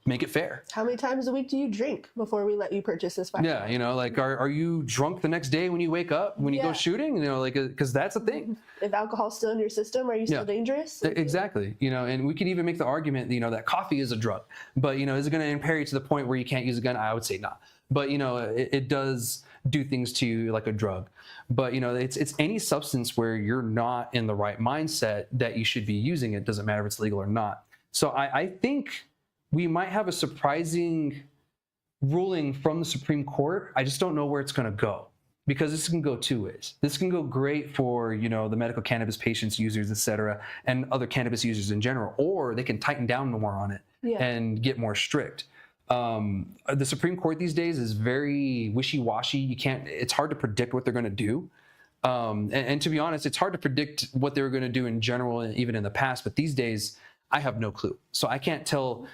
make it fair. How many times a week do you drink before we let you purchase this firearm? Yeah, you know, like are you drunk the next day when you wake up, when you go shooting? You know, like, because that's a thing. If alcohol's still in your system, are you still dangerous? Exactly. You know, and we could even make the argument, you know, that coffee is a drug. But, you know, is it going to impair you to the point where you can't use a gun? I would say not. But, you know, it does do things to you like a drug. But, you know, it's any substance where you're not in the right mindset that you should be using it. Doesn't matter if it's legal or not. So I think we might have a surprising ruling from the Supreme Court. I just don't know where it's going to go, because this can go two ways. This can go great for, you know, the medical cannabis patients, users, et cetera, and other cannabis users in general, or they can tighten down more on it and get more strict. The Supreme Court these days is very wishy-washy. It's hard to predict what they're going to do. And to be honest, it's hard to predict what they were going to do in general, even in the past. But these days, I have no clue. So I can't tell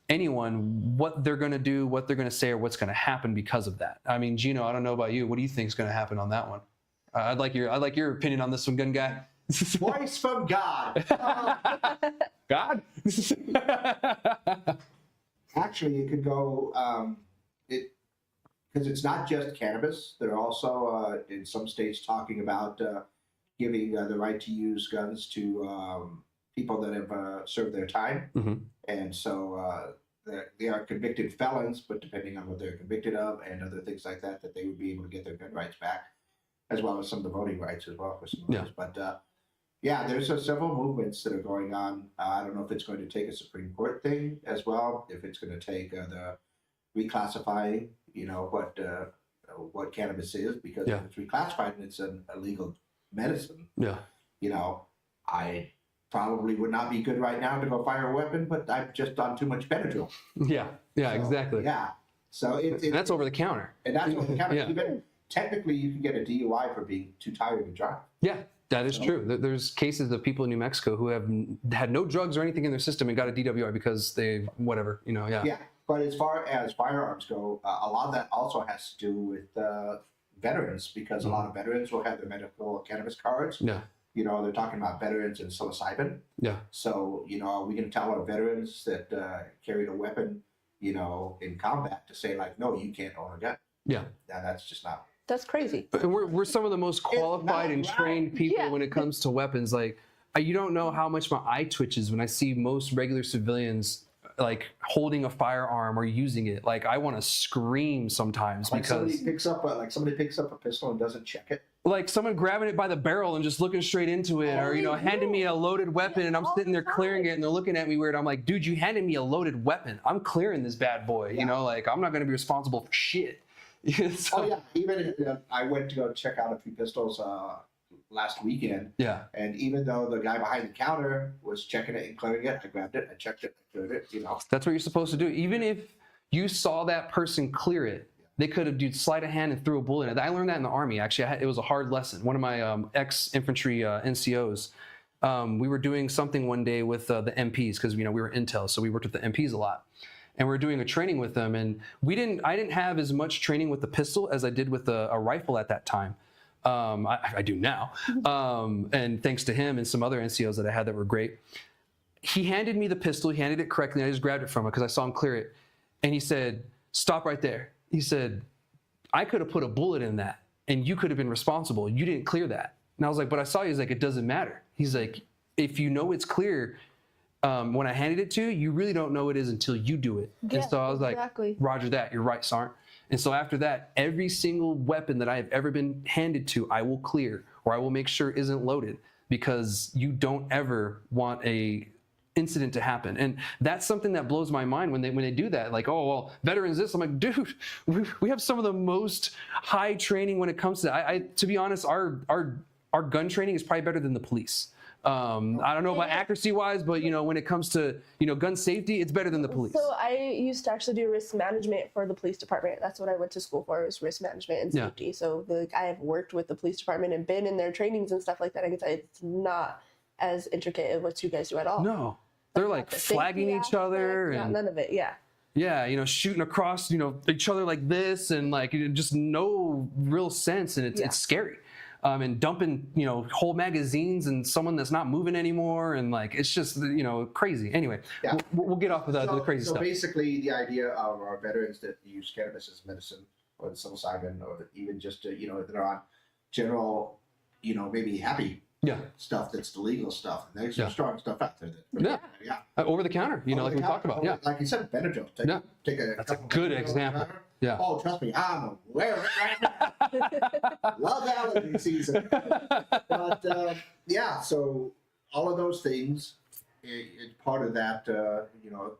anyone what they're going to do, what they're going to say, or what's going to happen because of that. I mean, Gino, I don't know about you. What do you think is going to happen on that one? I'd like your opinion on this one, gun guy. Voice from God. God? Actually, it could go, because it's not just cannabis. They're also, in some states, talking about giving the right to use guns to people that have served their time. Mm-hmm. And so they are convicted felons, but depending on what they're convicted of and other things like that, that they would be able to get their gun rights back, as well as some of the voting rights as well for some of those. But yeah, there's several movements that are going on. I don't know if it's going to take a Supreme Court thing as well, if it's going to take the reclassifying, you know, what cannabis is, because if it's reclassified and it's an illegal medicine, you know, I probably would not be good right now to go fire a weapon, but I've just done too much Benadryl. Exactly. Yeah. So and that's over the counter. And that's over the counter. Even technically, you can get a DUI for being too tired to drive. Yeah. That is true. There's cases of people in New Mexico who have had no drugs or anything in their system and got a DWI because they, whatever, you know, Yeah, but as far as firearms go, a lot of that also has to do with veterans, because a lot of veterans will have their medical cannabis cards. You know, they're talking about veterans and psilocybin. So, you know, are we going to tell our veterans that carried a weapon, you know, in combat to say, like, no, you can't own a gun? Now, that's just not. That's crazy. And we're some of the most qualified and trained people when it comes to weapons. Like, you don't know how much my eye twitches when I see most regular civilians like holding a firearm or using it. Like, I want to scream sometimes, like because somebody picks up a pistol and doesn't check it. Like someone grabbing it by the barrel and just looking straight into it, or, you know, handing me a loaded weapon and I'm sitting there clearing it and they're looking at me weird. I'm like, dude, you handed me a loaded weapon. I'm clearing this bad boy. You know, like, I'm not going to be responsible for shit. So, even I went to go check out a few pistols last weekend. And even though the guy behind the counter was checking it and clearing it, I grabbed it, I checked it, I cleared it, you know. That's what you're supposed to do. Even if you saw that person clear it, they could have sleight of hand and threw a bullet in it. I learned that in the Army, actually. It was a hard lesson. One of my ex-infantry NCOs, we were doing something one day with the MPs, because, you know, we were intel, so we worked with the MPs a lot. And we were doing a training with them, and I didn't have as much training with the pistol as I did with a rifle at that time. I do now, and thanks to him and some other NCOs that I had that were great. He handed me the pistol, he handed it correctly, and I just grabbed it from him because I saw him clear it. And he said, "Stop right there." He said, "I could have put a bullet in that." and you could have been responsible. You didn't clear that. And I was like, but I saw you. He's like, it doesn't matter. He's like, if you know it's clear, when I handed it to you, you really don't know it is until you do it. Yeah, and so I was exactly. like, Roger that, you're right, Sarn. And so after that, every single weapon that I have ever been handed to, I will clear, or I will make sure isn't loaded, because you don't ever want a incident to happen. And that's something that blows my mind when they do that. Like, oh, well, veterans this. I'm like, dude, we have some of the most high training when it comes to that. To be honest, our gun training is probably better than the police. I don't know about accuracy wise, but when it comes to gun safety, it's better than the police. So I used to actually do risk management for the police department. That's what I went to school for, was risk management and safety. Yeah. So I have worked with the police department and been in their trainings and stuff like that. I can tell you it's not as intricate as what you guys do at all. No, they're like flagging each other and none of it. Yeah. Yeah, shooting across each other like this, and like just no real sense, and it's scary. And dumping, whole magazines and someone that's not moving anymore. And like, it's just, crazy. Anyway, we'll get off of the crazy stuff. So basically the idea of our veterans that use cannabis as medicine, or the psilocybin, or even just, that are on general, maybe happy stuff that's the legal stuff. And there's some strong stuff out there. Over the counter, like we talked about. Like you said, Benadryl. That's a good example. Yeah. Oh, trust me, I'm aware of it right now. Love allergy season. But so all of those things, it's part of that.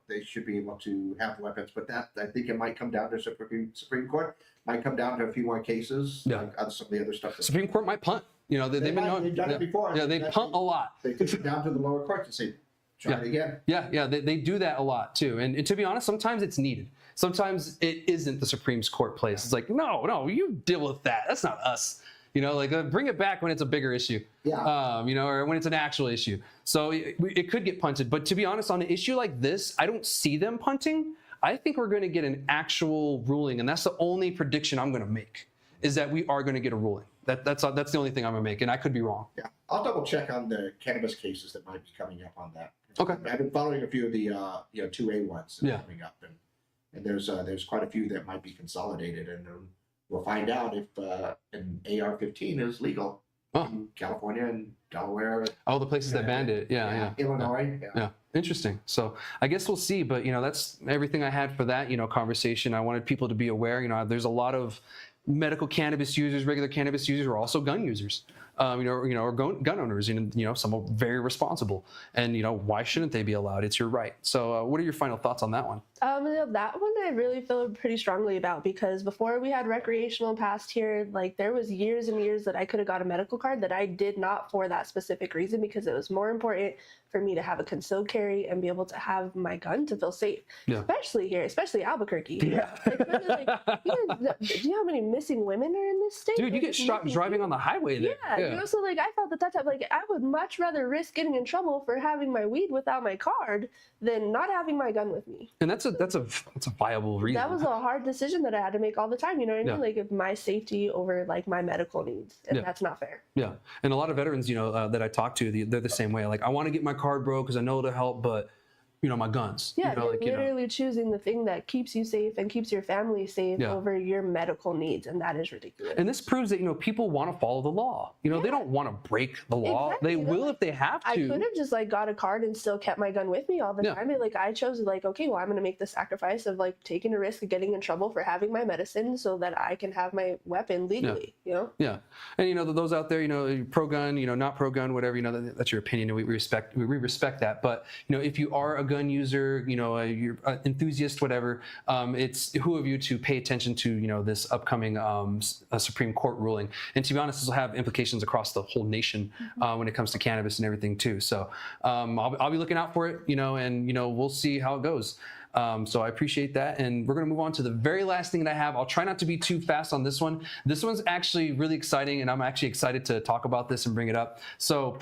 They should be able to have weapons, but that, I think it might come down to Supreme Court. Might come down to a few more cases. Like some of the other stuff. Supreme Court might punt. They've done it before. Yeah, they punt a lot. They take it down to the lower court to say, try it again. Yeah, they do that a lot too. And to be honest, sometimes it's needed. Sometimes it isn't the Supreme Court place. It's like, no, you deal with that. That's not us. Bring it back when it's a bigger issue. Yeah. Or when it's an actual issue. So it could get punted. But to be honest, on an issue like this, I don't see them punting. I think we're going to get an actual ruling, and that's the only prediction I'm going to make, is that we are going to get a ruling. That's the only thing I'm going to make, and I could be wrong. Yeah, I'll double check on the cannabis cases that might be coming up on that. Okay. I've been following a few of the 2A ones that are coming up, and there's quite a few that might be consolidated, and we'll find out if an AR-15 is legal in California and Delaware. Oh, the places that banned it. Yeah. Illinois. Yeah. Interesting. So I guess we'll see, but that's everything I had for that conversation. I wanted people to be aware. There's a lot of medical cannabis users, regular cannabis users, are also gun users, or gun owners, some are very responsible, and why shouldn't they be allowed? It's your right. So what are your final thoughts on that one? That one I really feel pretty strongly about, because before we had recreational passed here, like there was years and years that I could have got a medical card that I did not for that specific reason, because it was more important for me to have a concealed carry and be able to have my gun to feel safe, especially here, especially Albuquerque. Yeah. Do you know how many missing women are in this state? Dude, you get shot driving on the highway there. Yeah. So like I felt at that time, like I would much rather risk getting in trouble for having my weed without my card than not having my gun with me. And that's a viable reason. That was a hard decision that I had to make all the time. You know what I mean? Like my safety over like my medical needs, and that's not fair. Yeah, and a lot of veterans, that I talk to, they're the same way. Like, I want to get my card, bro, because I know it'll help, but my guns. Yeah, you're literally choosing the thing that keeps you safe and keeps your family safe over your medical needs, and that is ridiculous. And this proves that people want to follow the law. They don't want to break the law. Exactly. They will if they have to. I could have just got a card and still kept my gun with me all the time. But I chose okay, well, I'm going to make the sacrifice of taking a risk of getting in trouble for having my medicine so that I can have my weapon legally. Yeah, and those out there, pro gun, not pro gun, whatever. That's your opinion. We respect that. But if you are a gun user, you're an enthusiast, whatever, it's who of you to pay attention to this upcoming Supreme Court ruling. And to be honest, this will have implications across the whole nation when it comes to cannabis and everything too. So I'll be looking out for it, and we'll see how it goes. So I appreciate that, and we're going to move on to the very last thing that I have. I'll try not to be too fast on this one. This one's actually really exciting, and I'm actually excited to talk about this and bring it up. So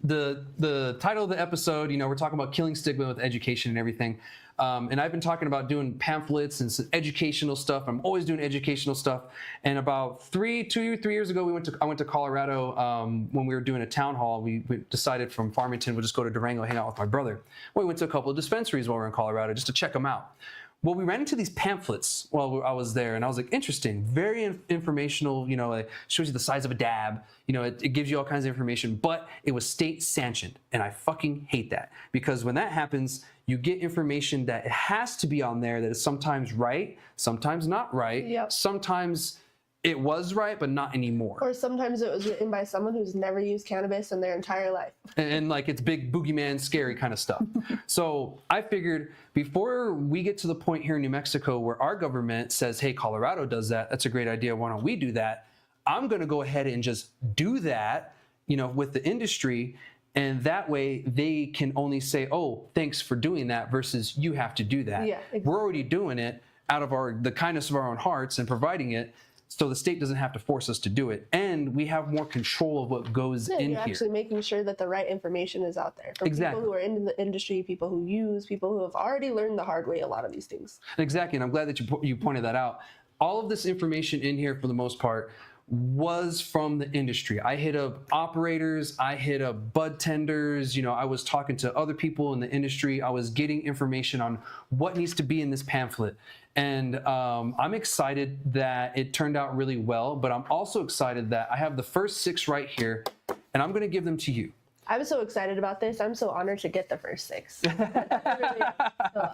the title of the episode, we're talking about killing stigma with education and everything. And I've been talking about doing pamphlets and some educational stuff. I'm always doing educational stuff. And about 3 years ago, I went to Colorado when we were doing a town hall. We decided from Farmington, we'll just go to Durango, hang out with my brother. Well, we went to a couple of dispensaries while we were in Colorado just to check them out. well, we ran into these pamphlets while I was there, and I was like, interesting, very informational. You know, it shows you the size of a dab. You know, it gives you all kinds of information, but it was state sanctioned, and I fucking hate that, because when that happens, you get information that it has to be on there that is sometimes right, sometimes not right, Yep. sometimes it was right, but not anymore. Or sometimes it was written by someone who's never used cannabis in their entire life. And like it's big boogeyman scary kind of stuff. So I figured before we get to the point here in New Mexico where our government says, hey, Colorado does that, that's a great idea, why don't we do that? I'm going to go ahead and just do that, you know, with the industry. And that way they can only say, oh, thanks for doing that, versus you have to do that. Yeah, exactly. We're already doing it out of the kindness of our own hearts and providing it. So the state doesn't have to force us to do it. And we have more control of what goes in You're here. actually making sure that the right information is out there for Exactly. people who are in the industry, people who use, people who have already learned the hard way a lot of these things. Exactly, and I'm glad that you pointed that out. All of this information in here, for the most part, was from the industry. I hit up operators, I hit up bud tenders, you know, I was talking to other people in the industry. I was getting information on what needs to be in this pamphlet. And I'm excited that it turned out really well, but I'm also excited that I have the first 6 right here, and I'm going to give them to you. I was so excited about this. I'm so honored to get the first 6. So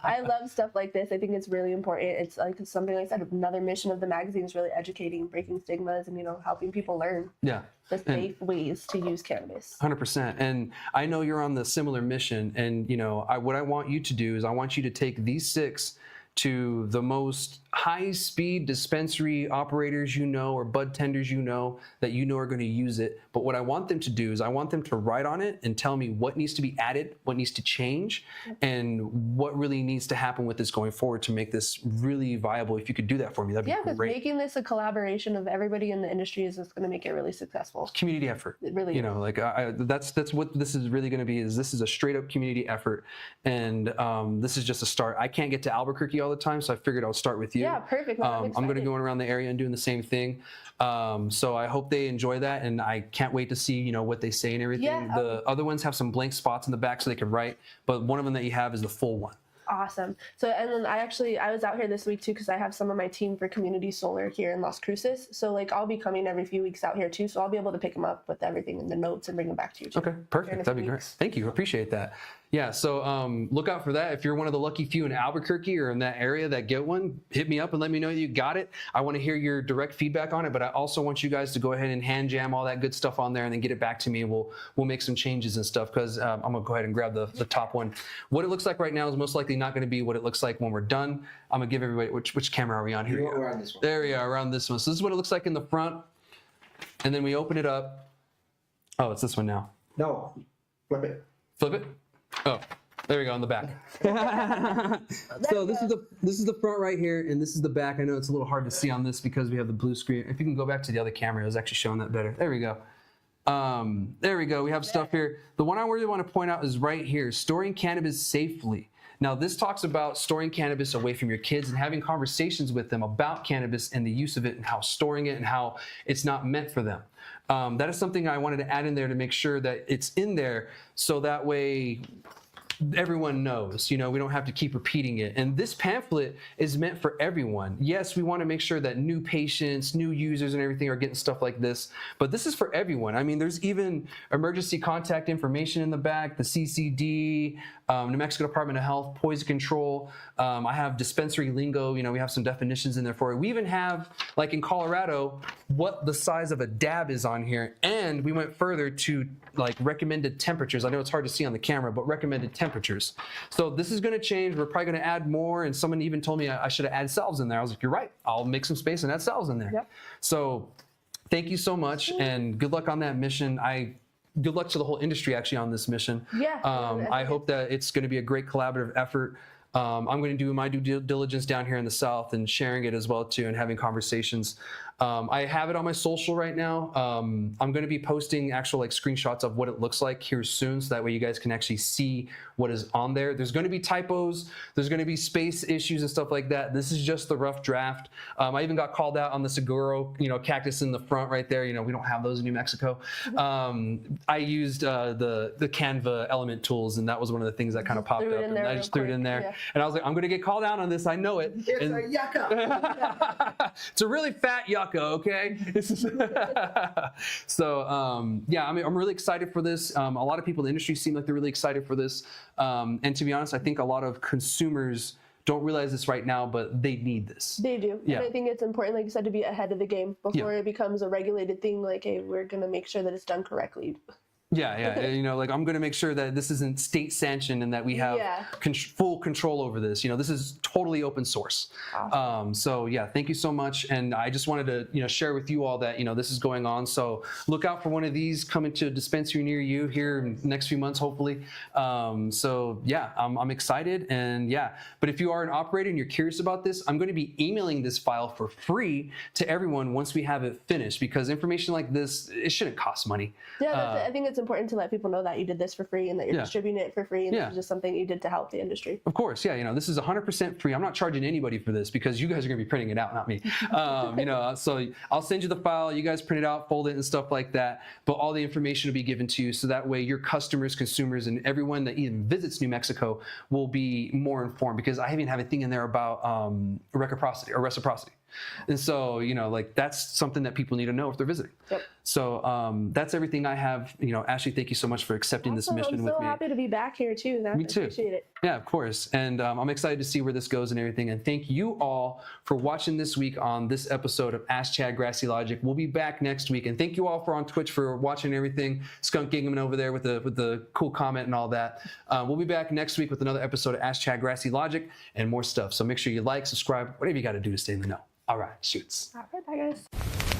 I love stuff like this. I think it's really important. It's like something like I said, another mission of the magazine is really educating, breaking stigmas, and, you know, helping people learn Yeah. the safe ways to use cannabis. 100%. And I know you're on the similar mission. And, you know, what I want you to do is I want you to take these 6 to the most high-speed dispensary operators you know, or bud tenders you know, that you know are going to use it. But what I want them to do is I want them to write on it and tell me what needs to be added, what needs to change, and what really needs to happen with this going forward to make this really viable. If you could do that for me, that'd be Yeah, because great. making this a collaboration of everybody in the industry is just going to make it really successful. Community effort. It really you is. know, like that's what this is really going to be. Is this is a straight up community effort, and this is just a start. I can't get to Albuquerque all the time, so I figured I'll start with you. Yeah, perfect. No, I'm going to be going around the area and doing the same thing. So I hope they enjoy that, and I can't wait to see, you know, what they say and everything. Yeah, the other ones have some blank spots in the back so they can write, but one of them that you have is the full one. Awesome. So, and then I was out here this week too, because I have some of my team for community solar here in Las Cruces. So like I'll be coming every few weeks out here too. So I'll be able to pick them up with everything in the notes and bring them back to you too. Okay, perfect. That'd be great. Thank you. Appreciate that. Yeah, so look out for that. If you're one of the lucky few in Albuquerque or in that area that get one, hit me up and let me know you got it. I want to hear your direct feedback on it, but I also want you guys to go ahead and hand jam all that good stuff on there and then get it back to me. We'll make some changes and stuff, because I'm going to go ahead and grab the top one. What it looks like right now is most likely not going to be what it looks like when we're done. I'm going to give everybody, which camera are we on here? We're on this one. There we are, around this one. So this is what it looks like in the front, and then we open it up. Oh, it's this one now. No, flip it. Flip it. Oh, there we go, on the back. So this is the front right here, and this is the back. I know it's a little hard to see on this because we have the blue screen. If you can go back to the other camera, it was actually showing that better. There we go. There we go. We have stuff here. The one I really want to point out is right here, storing cannabis safely. Now, this talks about storing cannabis away from your kids and having conversations with them about cannabis and the use of it and how storing it and how it's not meant for them. That is something I wanted to add in there to make sure that it's in there, so that way everyone knows, you know, we don't have to keep repeating it. And this pamphlet is meant for everyone. Yes, we want to make sure that new patients, new users and everything are getting stuff like this, but this is for everyone. I mean, there's even emergency contact information in the back, the CCD, New Mexico Department of Health, poison control. I have dispensary lingo, you know, we have some definitions in there for it. We even have, like in Colorado, what the size of a dab is on here. And we went further to like recommended temperatures. I know it's hard to see on the camera, but recommended temperatures. So this is going to change. We're probably going to add more. And someone even told me I should have added cells in there. I was like, you're right. I'll make some space and add cells in there. Yep. So thank you so much, and good luck on that mission. Good luck to the whole industry actually on this mission. Yeah. I hope that it's going to be a great collaborative effort. I'm going to do my due diligence down here in the South and sharing it as well too, and having conversations. I have it on my social right now. I'm going to be posting actual like screenshots of what it looks like here soon, so that way you guys can actually see what is on there. There's going to be typos, there's going to be space issues and stuff like that. This is just the rough draft. I even got called out on the Seguro, cactus in the front right there. We don't have those in New Mexico. I used the Canva element tools, and that was one of the things that kind of popped up, and I just threw it in there. Yeah. And I was like, I'm going to get called out on this. I know it. It's a yucca. It's a really fat yucca, okay? So, yeah, I mean, I'm really excited for this. A lot of people in the industry seem like they're really excited for this. And to be honest, I think a lot of consumers don't realize this right now, but they need this. They do. Yeah. And I think it's important, like you said, to be ahead of the game before it becomes a regulated thing. Like, hey, we're going to make sure that it's done correctly. Yeah. Like I'm going to make sure that this isn't state sanctioned and that we have full control over this. This is totally open source. Awesome. So yeah, thank you so much. And I just wanted to, share with you all that, this is going on. So look out for one of these coming to a dispensary near you here in the next few months, hopefully. So yeah, I'm excited. And yeah, but if you are an operator and you're curious about this, I'm going to be emailing this file for free to everyone once we have it finished, because information like this, it shouldn't cost money. Yeah, I think it's important to let people know that you did this for free and that you're distributing it for free, and this is just something you did to help the industry. Of course, yeah. This is 100% free. I'm not charging anybody for this because you guys are going to be printing it out, not me. So I'll send you the file. You guys print it out, fold it, and stuff like that. But all the information will be given to you, so that way your customers, consumers, and everyone that even visits New Mexico will be more informed. Because I even have a thing in there about reciprocity. And so, like that's something that people need to know if they're visiting. Yep. So that's everything I have. Ashley, thank you so much for accepting this mission with me. I'm so happy to be back here too. Me too. I appreciate it. Yeah, of course. And I'm excited to see where this goes and everything. And thank you all for watching this week on this episode of Ask Chad Grassy Logic. We'll be back next week. And thank you all for on Twitch for watching everything. Skunk Gingham over there with the cool comment and all that. We'll be back next week with another episode of Ask Chad Grassy Logic and more stuff. So make sure you like, subscribe, whatever you got to do to stay in the know. All right, shoots. All right, bye guys.